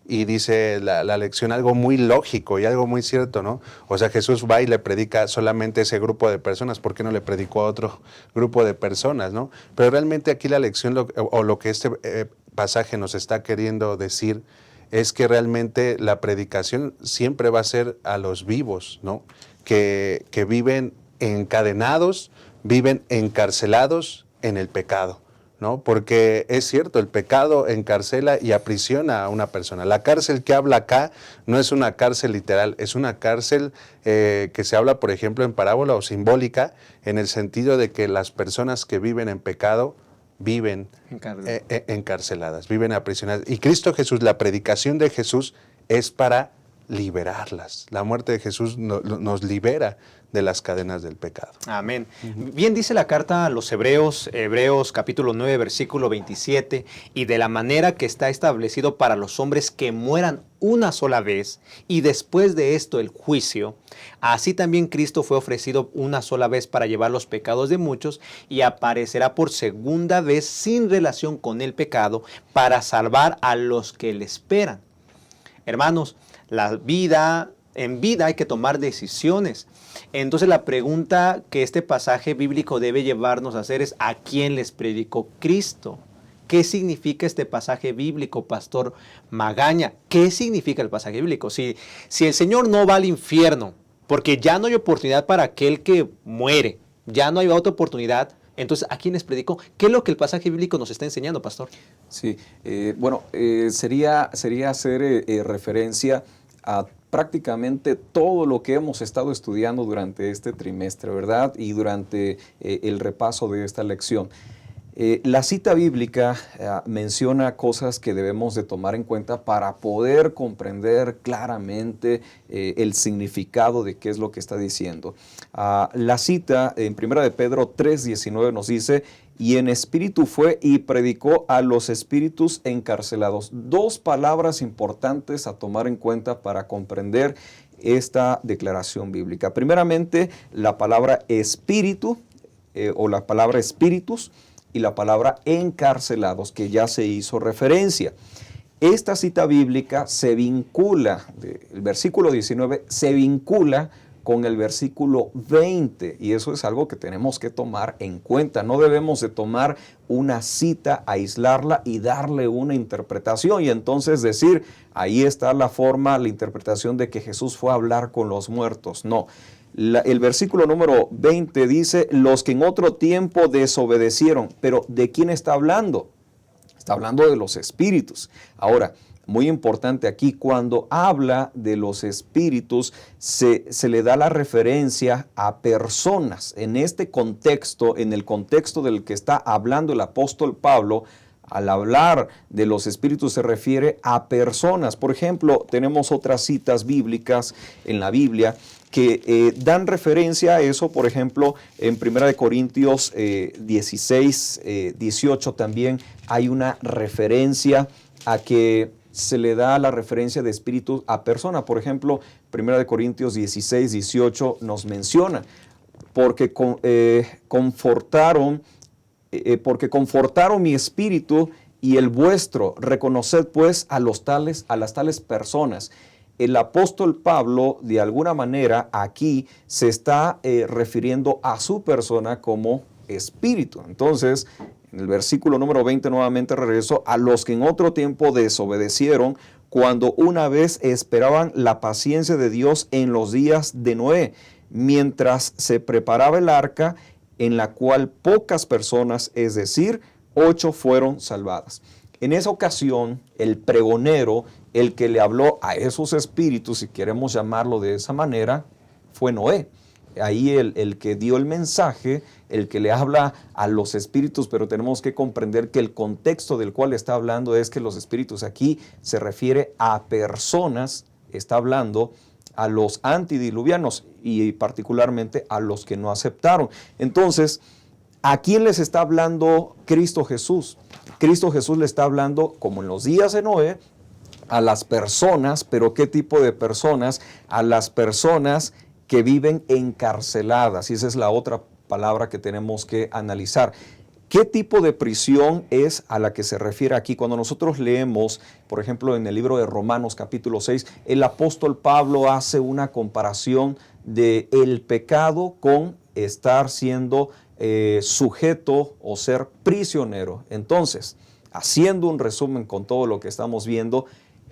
Speaker 2: y dice la lección algo muy lógico y algo muy cierto, ¿no? O sea, Jesús va y le predica solamente a ese grupo de personas. ¿Por qué no le predicó a otro grupo de personas, no? Pero realmente aquí la lección, lo que este pasaje nos está queriendo decir, es que realmente la predicación siempre va a ser a los vivos, ¿no? Que viven encadenados, viven encarcelados en el pecado, ¿no? Porque es cierto, el pecado encarcela y aprisiona a una persona. La cárcel que habla acá no es una cárcel literal, es una cárcel que se habla, por ejemplo, en parábola o simbólica, en el sentido de que las personas que viven en pecado viven encarceladas, viven aprisionadas. Y Cristo Jesús, la predicación de Jesús es para liberarlas. La muerte de Jesús nos libera de las cadenas del pecado.
Speaker 1: Amén. Bien dice la carta a los Hebreos, Hebreos capítulo 9, versículo 27, y de la manera que está establecido para los hombres que mueran una sola vez, y después de esto el juicio, así también Cristo fue ofrecido una sola vez para llevar los pecados de muchos, y aparecerá por segunda vez sin relación con el pecado, para salvar a los que le esperan. Hermanos, en vida hay que tomar decisiones. Entonces la pregunta que este pasaje bíblico debe llevarnos a hacer es: ¿a quién les predicó Cristo? ¿Qué significa este pasaje bíblico, pastor Magaña? ¿Qué significa el pasaje bíblico? Si el Señor no va al infierno, porque ya no hay oportunidad para aquel que muere, ya no hay otra oportunidad, entonces, ¿a quién les predicó? ¿Qué es lo que el pasaje bíblico nos está enseñando, pastor?
Speaker 3: Sí, sería hacer referencia a prácticamente todo lo que hemos estado estudiando durante este trimestre, ¿verdad? Y durante el repaso de esta lección. La cita bíblica menciona cosas que debemos de tomar en cuenta para poder comprender claramente el significado de qué es lo que está diciendo. La cita en 1 de Pedro 3:19 nos dice: y en espíritu fue y predicó a los espíritus encarcelados. Dos palabras importantes a tomar en cuenta para comprender esta declaración bíblica. Primeramente, la palabra espíritu o la palabra espíritus, y la palabra encarcelados, que ya se hizo referencia. Esta cita bíblica se vincula, el versículo 19 se vincula con el versículo 20, y eso es algo que tenemos que tomar en cuenta. No debemos de tomar una cita, aislarla y darle una interpretación y entonces decir: ahí está la forma, la interpretación de que Jesús fue a hablar con los muertos. No. El versículo número 20 dice: los que en otro tiempo desobedecieron. Pero ¿de quién está hablando? Está hablando de los espíritus. Ahora, muy importante aquí, cuando habla de los espíritus, se le da la referencia a personas. En este contexto, en el contexto del que está hablando el apóstol Pablo, al hablar de los espíritus se refiere a personas. Por ejemplo, tenemos otras citas bíblicas en la Biblia que dan referencia a eso. Por ejemplo, en 1 Corintios 16, 18 también hay una referencia a que se le da la referencia de espíritu a persona. Por ejemplo, 1 Corintios 16, 18 nos menciona: porque confortaron mi espíritu y el vuestro, reconoced pues a las tales personas. El apóstol Pablo, de alguna manera, aquí se está refiriendo a su persona como espíritu. Entonces, en el versículo número 20 nuevamente regreso: a los que en otro tiempo desobedecieron, cuando una vez esperaban la paciencia de Dios en los días de Noé, mientras se preparaba el arca, en la cual pocas personas, es decir, 8 fueron salvadas. En esa ocasión, el pregonero, el que le habló a esos espíritus, si queremos llamarlo de esa manera, fue Noé. Ahí el que dio el mensaje, el que le habla a los espíritus, pero tenemos que comprender que el contexto del cual está hablando es que los espíritus aquí se refiere a personas, está hablando a los antidiluvianos y particularmente a los que no aceptaron. Entonces, ¿a quién les está hablando Cristo Jesús? Cristo Jesús le está hablando, como en los días de Noé, a las personas, pero ¿qué tipo de personas? A las personas que viven encarceladas, y esa es la otra palabra que tenemos que analizar. ¿Qué tipo de prisión es a la que se refiere aquí? Cuando nosotros leemos, por ejemplo, en el libro de Romanos capítulo 6, el apóstol Pablo hace una comparación de el pecado con estar siendo sujeto o ser prisionero. Entonces, haciendo un resumen con todo lo que estamos viendo,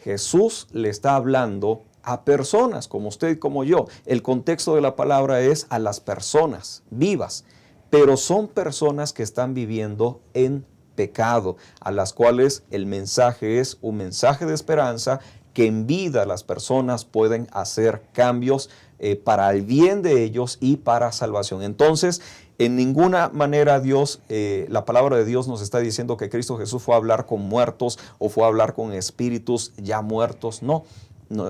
Speaker 3: Jesús le está hablando a personas como usted y como yo. El contexto de la palabra es a las personas vivas, pero son personas que están viviendo en pecado, a las cuales el mensaje es un mensaje de esperanza, que en vida las personas pueden hacer cambios para el bien de ellos y para salvación. Entonces, en ninguna manera Dios, la palabra de Dios nos está diciendo que Cristo Jesús fue a hablar con muertos o fue a hablar con espíritus ya muertos. No,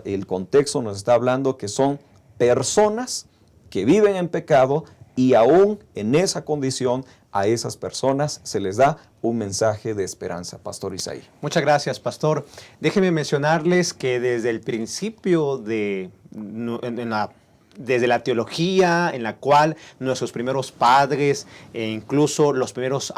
Speaker 3: el contexto nos está hablando que son personas que viven en pecado y aún en esa condición a esas personas se les da un mensaje de esperanza. Pastor Isaí.
Speaker 1: Muchas gracias, Pastor. Déjenme mencionarles que desde el principio desde la teología en la cual nuestros primeros padres e incluso los primeros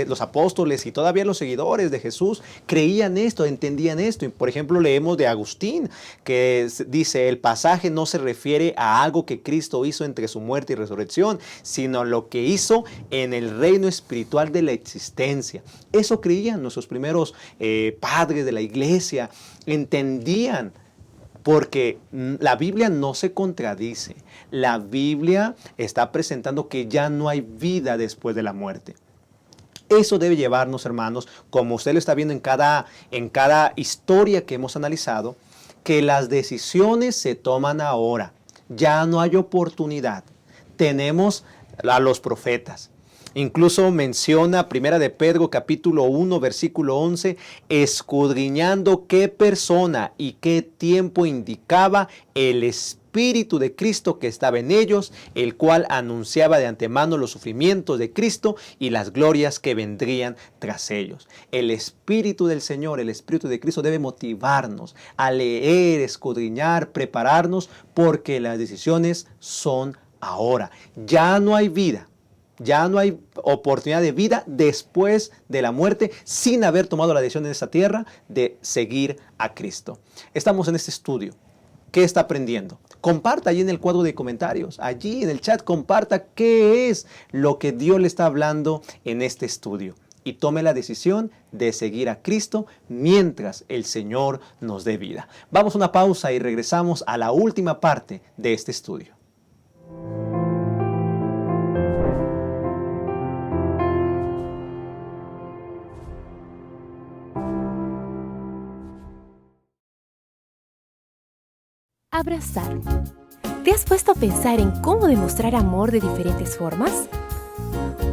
Speaker 1: los apóstoles y todavía los seguidores de Jesús creían esto, entendían esto. Y por ejemplo leemos de Agustín que dice: el pasaje no se refiere a algo que Cristo hizo entre su muerte y resurrección, sino lo que hizo en el reino espiritual de la existencia. Eso creían nuestros primeros padres de la iglesia, entendían. Porque la Biblia no se contradice. La Biblia está presentando que ya no hay vida después de la muerte. Eso debe llevarnos, hermanos, como usted lo está viendo en cada historia que hemos analizado, que las decisiones se toman ahora. Ya no hay oportunidad. Tenemos a los profetas. Incluso menciona 1 de Pedro capítulo 1 versículo 11, escudriñando qué persona y qué tiempo indicaba el Espíritu de Cristo que estaba en ellos, el cual anunciaba de antemano los sufrimientos de Cristo y las glorias que vendrían tras ellos. El Espíritu del Señor, el Espíritu de Cristo debe motivarnos a leer, escudriñar, prepararnos, porque las decisiones son ahora. Ya no hay vida. Ya no hay oportunidad de vida después de la muerte sin haber tomado la decisión en esta tierra de seguir a Cristo. Estamos en este estudio. ¿Qué está aprendiendo? Comparta allí en el cuadro de comentarios, allí en el chat, comparta qué es lo que Dios le está hablando en este estudio. Y tome la decisión de seguir a Cristo mientras el Señor nos dé vida. Vamos a una pausa y regresamos a la última parte de este estudio.
Speaker 4: Abrazar. ¿Te has puesto a pensar en cómo demostrar amor de diferentes formas?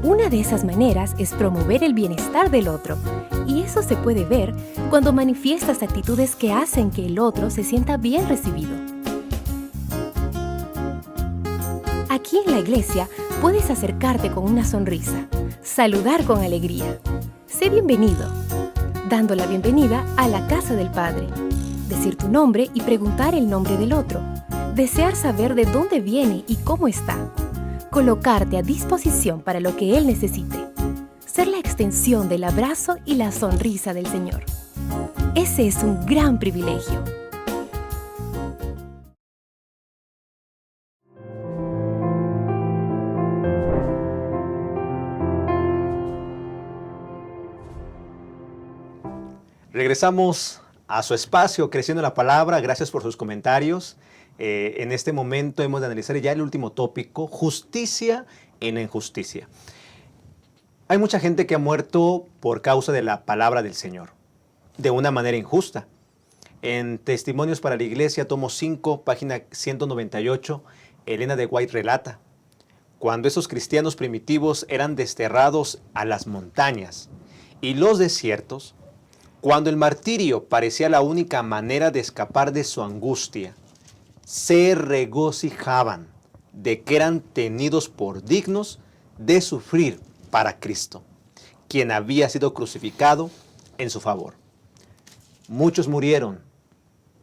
Speaker 4: Una de esas maneras es promover el bienestar del otro, y eso se puede ver cuando manifiestas actitudes que hacen que el otro se sienta bien recibido. Aquí en la iglesia puedes acercarte con una sonrisa, saludar con alegría. Sé bienvenido, dando la bienvenida a la casa del Padre. Decir tu nombre y preguntar el nombre del otro. Desear saber de dónde viene y cómo está. Colocarte a disposición para lo que Él necesite. Ser la extensión del abrazo y la sonrisa del Señor. Ese es un gran privilegio.
Speaker 1: Regresamos a su espacio Creciendo en la Palabra. Gracias por sus comentarios. En este momento hemos de analizar ya el último tópico, justicia en la injusticia. Hay mucha gente que ha muerto por causa de la palabra del Señor, de una manera injusta. En Testimonios para la Iglesia, tomo 5, página 198, Elena de White relata: cuando esos cristianos primitivos eran desterrados a las montañas y los desiertos, cuando el martirio parecía la única manera de escapar de su angustia, se regocijaban de que eran tenidos por dignos de sufrir para Cristo, quien había sido crucificado en su favor. Muchos murieron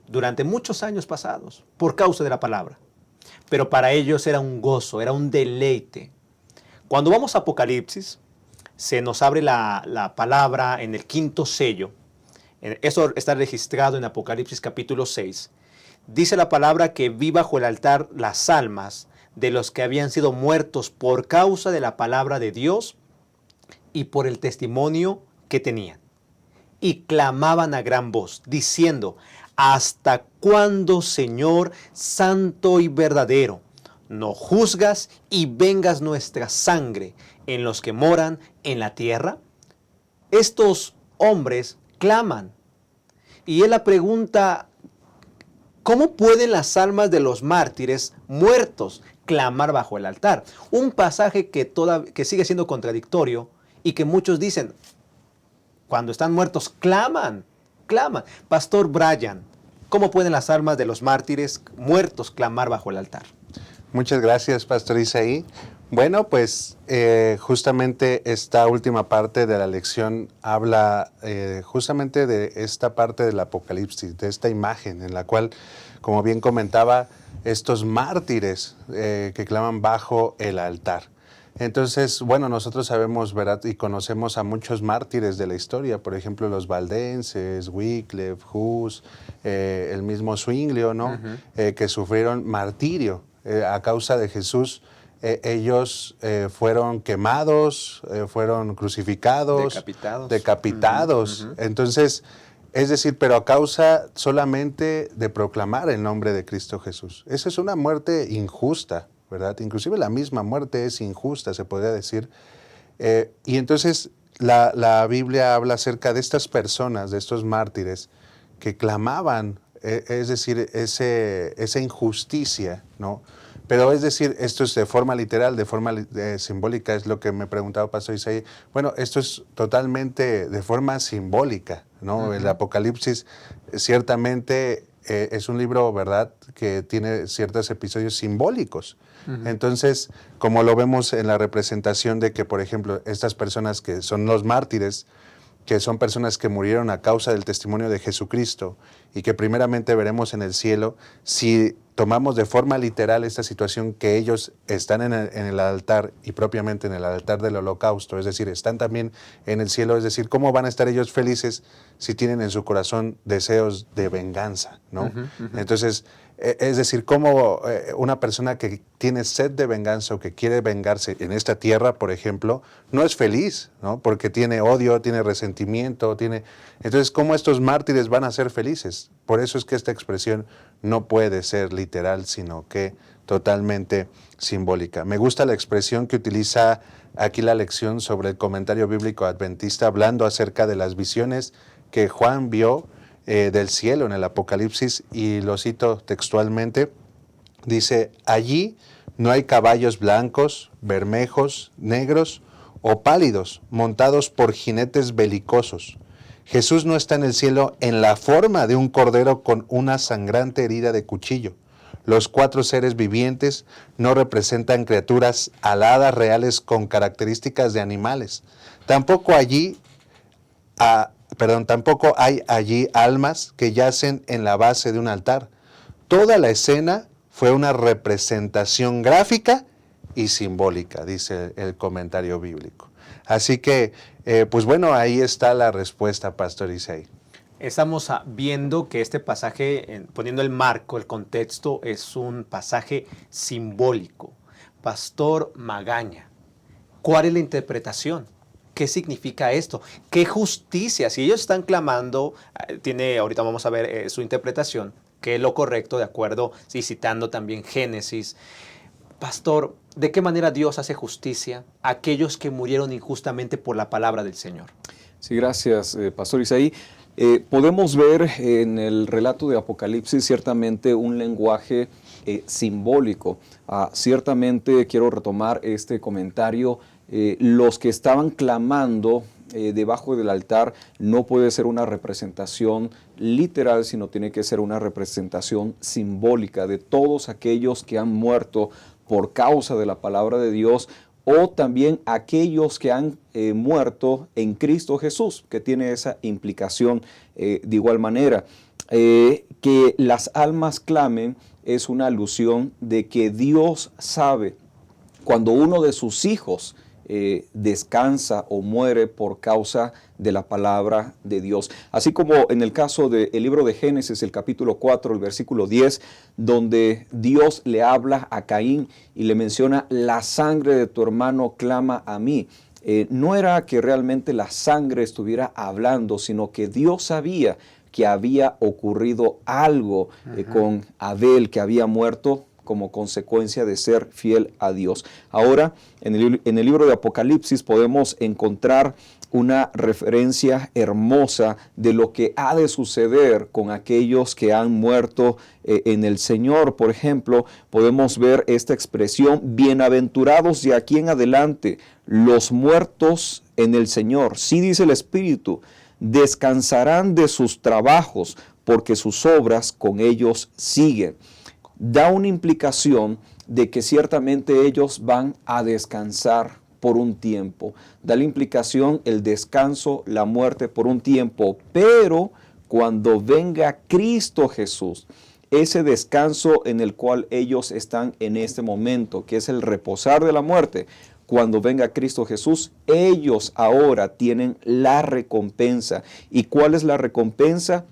Speaker 1: durante muchos años pasados por causa de la palabra, pero para ellos era un gozo, era un deleite. Cuando vamos a Apocalipsis, se nos abre la palabra en el 5º sello. Eso está registrado en Apocalipsis capítulo 6. Dice la palabra que vi bajo el altar las almas de los que habían sido muertos por causa de la palabra de Dios y por el testimonio que tenían. Y clamaban a gran voz, diciendo: ¿hasta cuándo, Señor, santo y verdadero, no juzgas y vengas nuestra sangre en los que moran en la tierra? Estos hombres claman. Y él la pregunta: ¿cómo pueden las almas de los mártires muertos clamar bajo el altar? Un pasaje que sigue siendo contradictorio y que muchos dicen: cuando están muertos claman. Pastor Brian, ¿cómo pueden las almas de los mártires muertos clamar bajo el altar?
Speaker 2: Muchas gracias, Pastor Isaí. Bueno, pues justamente esta última parte de la lección habla justamente de esta parte del Apocalipsis, de esta imagen en la cual, como bien comentaba, estos mártires que claman bajo el altar. Entonces, bueno, nosotros sabemos, ¿verdad? Y conocemos a muchos mártires de la historia, por ejemplo, los valdenses, Wycliffe, Hus, el mismo Zwinglio, ¿no? Que sufrieron martirio a causa de Jesús. Ellos fueron quemados, fueron crucificados, decapitados. Entonces, es decir, pero a causa solamente de proclamar el nombre de Cristo Jesús. Esa es una muerte injusta, ¿verdad? Inclusive la misma muerte es injusta, se podría decir. Y entonces la Biblia habla acerca de estas personas, de estos mártires, que clamaban, es decir, esa injusticia, ¿no? Pero es decir, esto es de forma literal, de forma simbólica, es lo que me preguntaba Pastor Isaí. Bueno, esto es totalmente de forma simbólica, ¿no? El Apocalipsis ciertamente es un libro, ¿verdad?, que tiene ciertos episodios simbólicos. Entonces, como lo vemos en la representación de que, por ejemplo, estas personas que son los mártires, que son personas que murieron a causa del testimonio de Jesucristo y que primeramente veremos en el cielo, si tomamos de forma literal esta situación que ellos están en el altar y propiamente en el altar del holocausto, es decir, están también en el cielo, es decir, ¿cómo van a estar ellos felices si tienen en su corazón deseos de venganza, ¿no? Entonces, es decir, cómo una persona que tiene sed de venganza o que quiere vengarse en esta tierra, por ejemplo, no es feliz, ¿no? Porque tiene odio, tiene resentimiento, Entonces, ¿cómo estos mártires van a ser felices? Por eso es que esta expresión no puede ser literal, sino que totalmente simbólica. Me gusta la expresión que utiliza aquí la lección sobre el comentario bíblico adventista, hablando acerca de las visiones que Juan vio del cielo en el Apocalipsis, y lo cito textualmente. Dice: allí no hay caballos blancos, bermejos, negros o pálidos, montados por jinetes belicosos. Jesús no está en el cielo en la forma de un cordero con una sangrante herida de cuchillo. Los 4 seres vivientes no representan criaturas aladas reales con características de animales. Tampoco hay allí almas que yacen en la base de un altar. Toda la escena fue una representación gráfica y simbólica, dice el comentario bíblico. Así que, pues bueno, ahí está la respuesta, Pastor Isaí.
Speaker 1: Estamos viendo que este pasaje, poniendo el marco, el contexto, es un pasaje simbólico. Pastor Magaña, ¿cuál es la interpretación? ¿Qué significa esto? ¿Qué justicia? Si ellos están clamando, ahorita vamos a ver su interpretación, qué es lo correcto de acuerdo, y citando también Génesis. Pastor, ¿de qué manera Dios hace justicia a aquellos que murieron injustamente por la palabra del Señor?
Speaker 3: Sí, gracias, Pastor Isaí. Podemos ver en el relato de Apocalipsis ciertamente un lenguaje simbólico. Ciertamente quiero retomar este comentario. Los que estaban clamando debajo del altar no puede ser una representación literal, sino tiene que ser una representación simbólica de todos aquellos que han muerto por causa de la palabra de Dios, o también aquellos que han muerto en Cristo Jesús, que tiene esa implicación de igual manera. Que las almas clamen es una alusión de que Dios sabe cuando uno de sus hijos descansa o muere por causa de la palabra de Dios. Así como en el caso del libro de Génesis, el capítulo 4, el versículo 10, donde Dios le habla a Caín y le menciona: la sangre de tu hermano clama a mí. No era que realmente la sangre estuviera hablando, sino que Dios sabía que había ocurrido algo con Abel, que había muerto como consecuencia de ser fiel a Dios. Ahora, en el libro de Apocalipsis podemos encontrar una referencia hermosa de lo que ha de suceder con aquellos que han muerto en el Señor. Por ejemplo, podemos ver esta expresión: bienaventurados de aquí en adelante los muertos en el Señor. Sí, dice el Espíritu, descansarán de sus trabajos, porque sus obras con ellos siguen. Da una implicación de que ciertamente ellos van a descansar por un tiempo. Da la implicación el descanso, la muerte por un tiempo, pero cuando venga Cristo Jesús, ese descanso en el cual ellos están en este momento, que es el reposar de la muerte, cuando venga Cristo Jesús, ellos ahora tienen la recompensa. ¿Y cuál es la recompensa?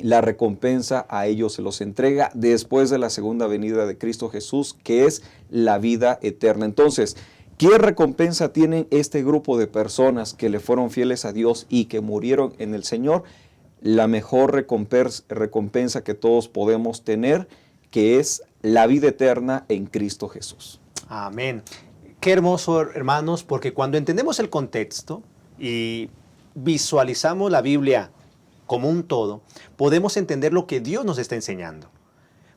Speaker 3: La recompensa a ellos se los entrega después de la segunda venida de Cristo Jesús, que es la vida eterna. Entonces, ¿qué recompensa tienen este grupo de personas que le fueron fieles a Dios y que murieron en el Señor? La mejor recompensa que todos podemos tener, que es la vida eterna en Cristo Jesús.
Speaker 1: Amén. Qué hermoso, hermanos, porque cuando entendemos el contexto y visualizamos la Biblia como un todo, podemos entender lo que Dios nos está enseñando.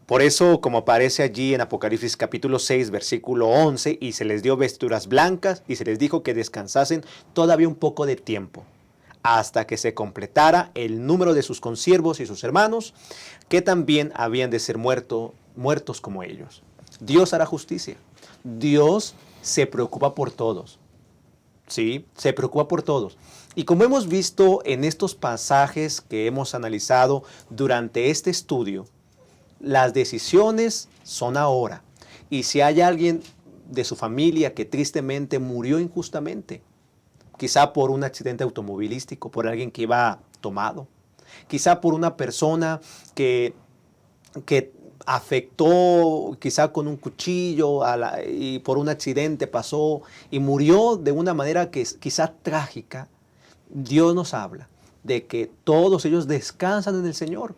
Speaker 1: Por eso, como aparece allí en Apocalipsis capítulo 6, versículo 11, y se les dio vestiduras blancas y se les dijo que descansasen todavía un poco de tiempo, hasta que se completara el número de sus consiervos y sus hermanos, que también habían de ser muertos como ellos. Dios hará justicia. Dios se preocupa por todos. Sí, se preocupa por todos. Y como hemos visto en estos pasajes que hemos analizado durante este estudio, las decisiones son ahora. Y si hay alguien de su familia que tristemente murió injustamente, quizá por un accidente automovilístico, por alguien que iba tomado, quizá por una persona que afectó quizá con un cuchillo y por un accidente pasó y murió de una manera que es quizá trágica, Dios nos habla de que todos ellos descansan en el Señor.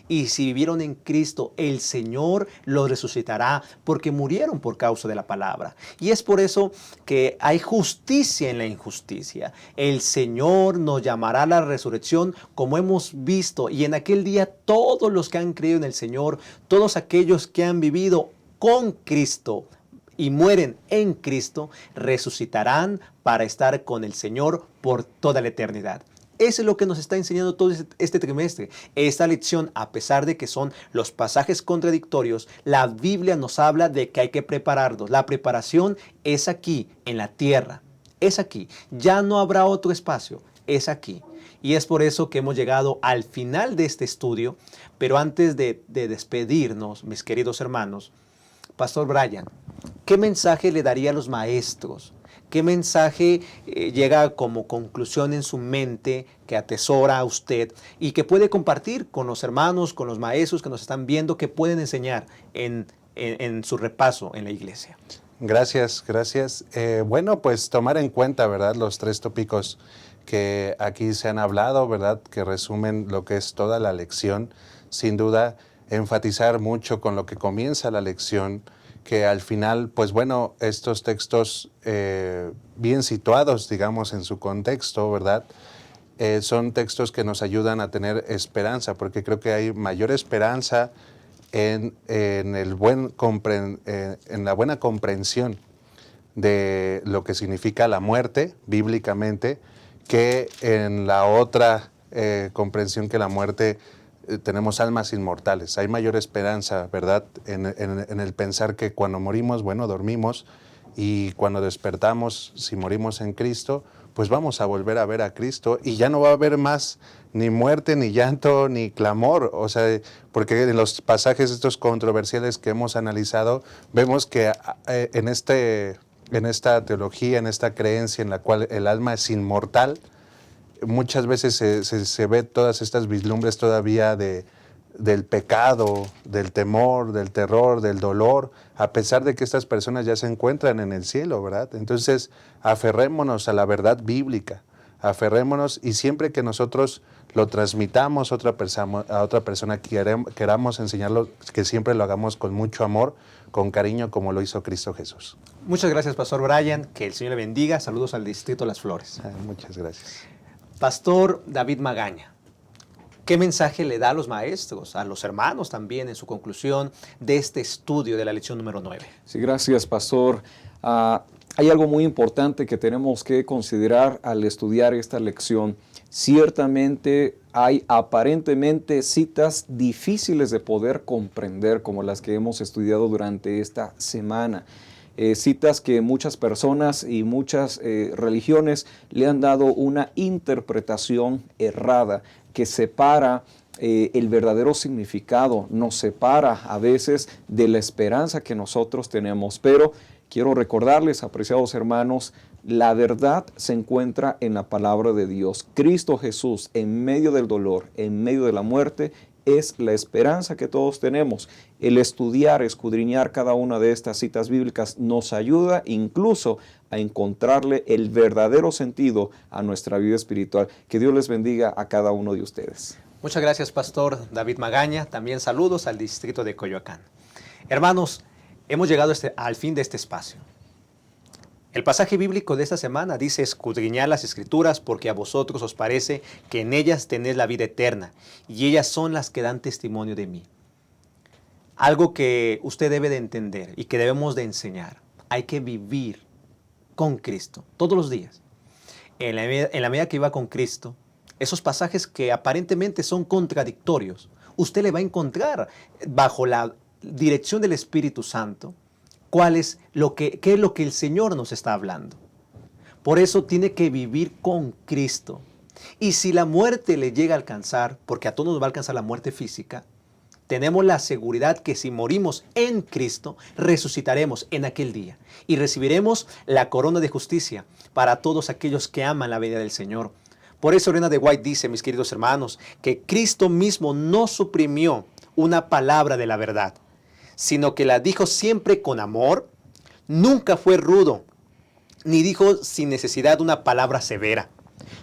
Speaker 1: Y si vivieron en Cristo, el Señor los resucitará porque murieron por causa de la palabra. Y es por eso que hay justicia en la injusticia. El Señor nos llamará a la resurrección, como hemos visto. Y en aquel día todos los que han creído en el Señor, todos aquellos que han vivido con Cristo y mueren en Cristo, resucitarán para estar con el Señor por toda la eternidad. Eso es lo que nos está enseñando todo este trimestre. Esta lección, a pesar de que son los pasajes contradictorios, la Biblia nos habla de que hay que prepararnos. La preparación es aquí, en la tierra. Es aquí. Ya no habrá otro espacio. Es aquí. Y es por eso que hemos llegado al final de este estudio. Pero antes de despedirnos, mis queridos hermanos, Pastor Brian, ¿qué mensaje le daría a los maestros? ¿Qué mensaje llega como conclusión en su mente que atesora a usted y que puede compartir con los hermanos, con los maestros que nos están viendo, que pueden enseñar en su repaso en la iglesia?
Speaker 2: Gracias, gracias. Bueno, pues tomar en cuenta, ¿verdad?, los 3 tópicos que aquí se han hablado, ¿verdad?, que resumen lo que es toda la lección. Sin duda, enfatizar mucho con lo que comienza la lección, que al final, pues bueno, estos textos bien situados, digamos, en su contexto, ¿verdad?, son textos que nos ayudan a tener esperanza, porque creo que hay mayor esperanza en la buena comprensión de lo que significa la muerte bíblicamente, que en la otra comprensión que la muerte tenemos almas inmortales. Hay mayor esperanza, ¿verdad?, en el pensar que cuando morimos, bueno, dormimos, y cuando despertamos, si morimos en Cristo, pues vamos a volver a ver a Cristo y ya no va a haber más ni muerte, ni llanto, ni clamor. O sea, porque en los pasajes estos controversiales que hemos analizado, vemos que en esta teología, en esta creencia en la cual el alma es inmortal, muchas veces se ve todas estas vislumbres todavía del pecado, del temor, del terror, del dolor, a pesar de que estas personas ya se encuentran en el cielo, ¿verdad? Entonces, aferrémonos a la verdad bíblica, aferrémonos, y siempre que nosotros lo transmitamos a otra persona, queramos enseñarlo, que siempre lo hagamos con mucho amor, con cariño, como lo hizo Cristo Jesús.
Speaker 1: Muchas gracias, Pastor Brian. Que el Señor le bendiga. Saludos al Distrito Las Flores.
Speaker 2: Muchas gracias.
Speaker 1: Pastor David Magaña, ¿qué mensaje le da a los maestros, a los hermanos también, en su conclusión de este estudio de la lección número 9?
Speaker 3: Sí, gracias, Pastor. Hay algo muy importante que tenemos que considerar al estudiar esta lección. Ciertamente hay aparentemente citas difíciles de poder comprender, como las que hemos estudiado durante esta semana. Citas que muchas personas y muchas religiones le han dado una interpretación errada que separa el verdadero significado, nos separa a veces de la esperanza que nosotros tenemos. Pero quiero recordarles, apreciados hermanos, la verdad se encuentra en la palabra de Dios. Cristo Jesús, en medio del dolor, en medio de la muerte, es la esperanza que todos tenemos. El estudiar, escudriñar cada una de estas citas bíblicas nos ayuda incluso a encontrarle el verdadero sentido a nuestra vida espiritual. Que Dios les bendiga a cada uno de ustedes.
Speaker 1: Muchas gracias, Pastor David Magaña. También saludos al distrito de Coyoacán. Hermanos, hemos llegado al fin de este espacio. El pasaje bíblico de esta semana dice: escudriñad las Escrituras, porque a vosotros os parece que en ellas tenéis la vida eterna, y ellas son las que dan testimonio de mí. Algo que usted debe de entender y que debemos de enseñar: hay que vivir con Cristo todos los días. En la medida que iba con Cristo, esos pasajes que aparentemente son contradictorios, usted le va a encontrar bajo la dirección del Espíritu Santo qué es lo que el Señor nos está hablando. Por eso tiene que vivir con Cristo. Y si la muerte le llega a alcanzar, porque a todos nos va a alcanzar la muerte física, tenemos la seguridad que si morimos en Cristo, resucitaremos en aquel día y recibiremos la corona de justicia para todos aquellos que aman la venida del Señor. Por eso Elena de White dice, mis queridos hermanos, que Cristo mismo no suprimió una palabra de la verdad, sino que la dijo siempre con amor, nunca fue rudo, ni dijo sin necesidad una palabra severa,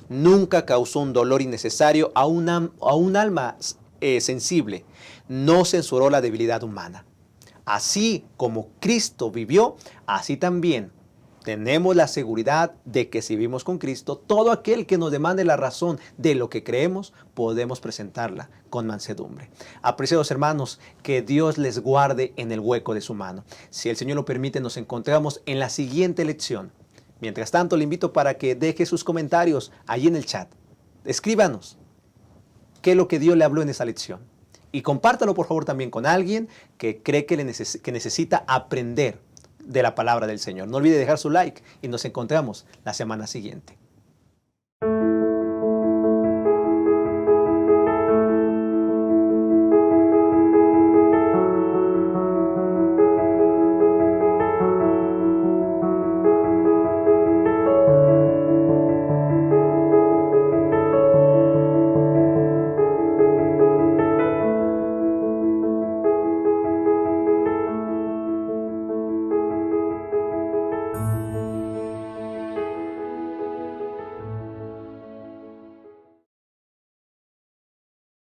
Speaker 1: nunca causó un dolor innecesario a un alma sensible, no censuró la debilidad humana. Así como Cristo vivió, así también tenemos la seguridad de que si vivimos con Cristo, todo aquel que nos demande la razón de lo que creemos, podemos presentarla con mansedumbre. Apreciados hermanos, que Dios les guarde en el hueco de su mano. Si el Señor lo permite, nos encontramos en la siguiente lección. Mientras tanto, le invito para que deje sus comentarios allí en el chat. Escríbanos qué es lo que Dios le habló en esa lección. Y compártalo, por favor, también con alguien que cree que necesita aprender de la palabra del Señor. No olvide dejar su like y nos encontramos la semana siguiente.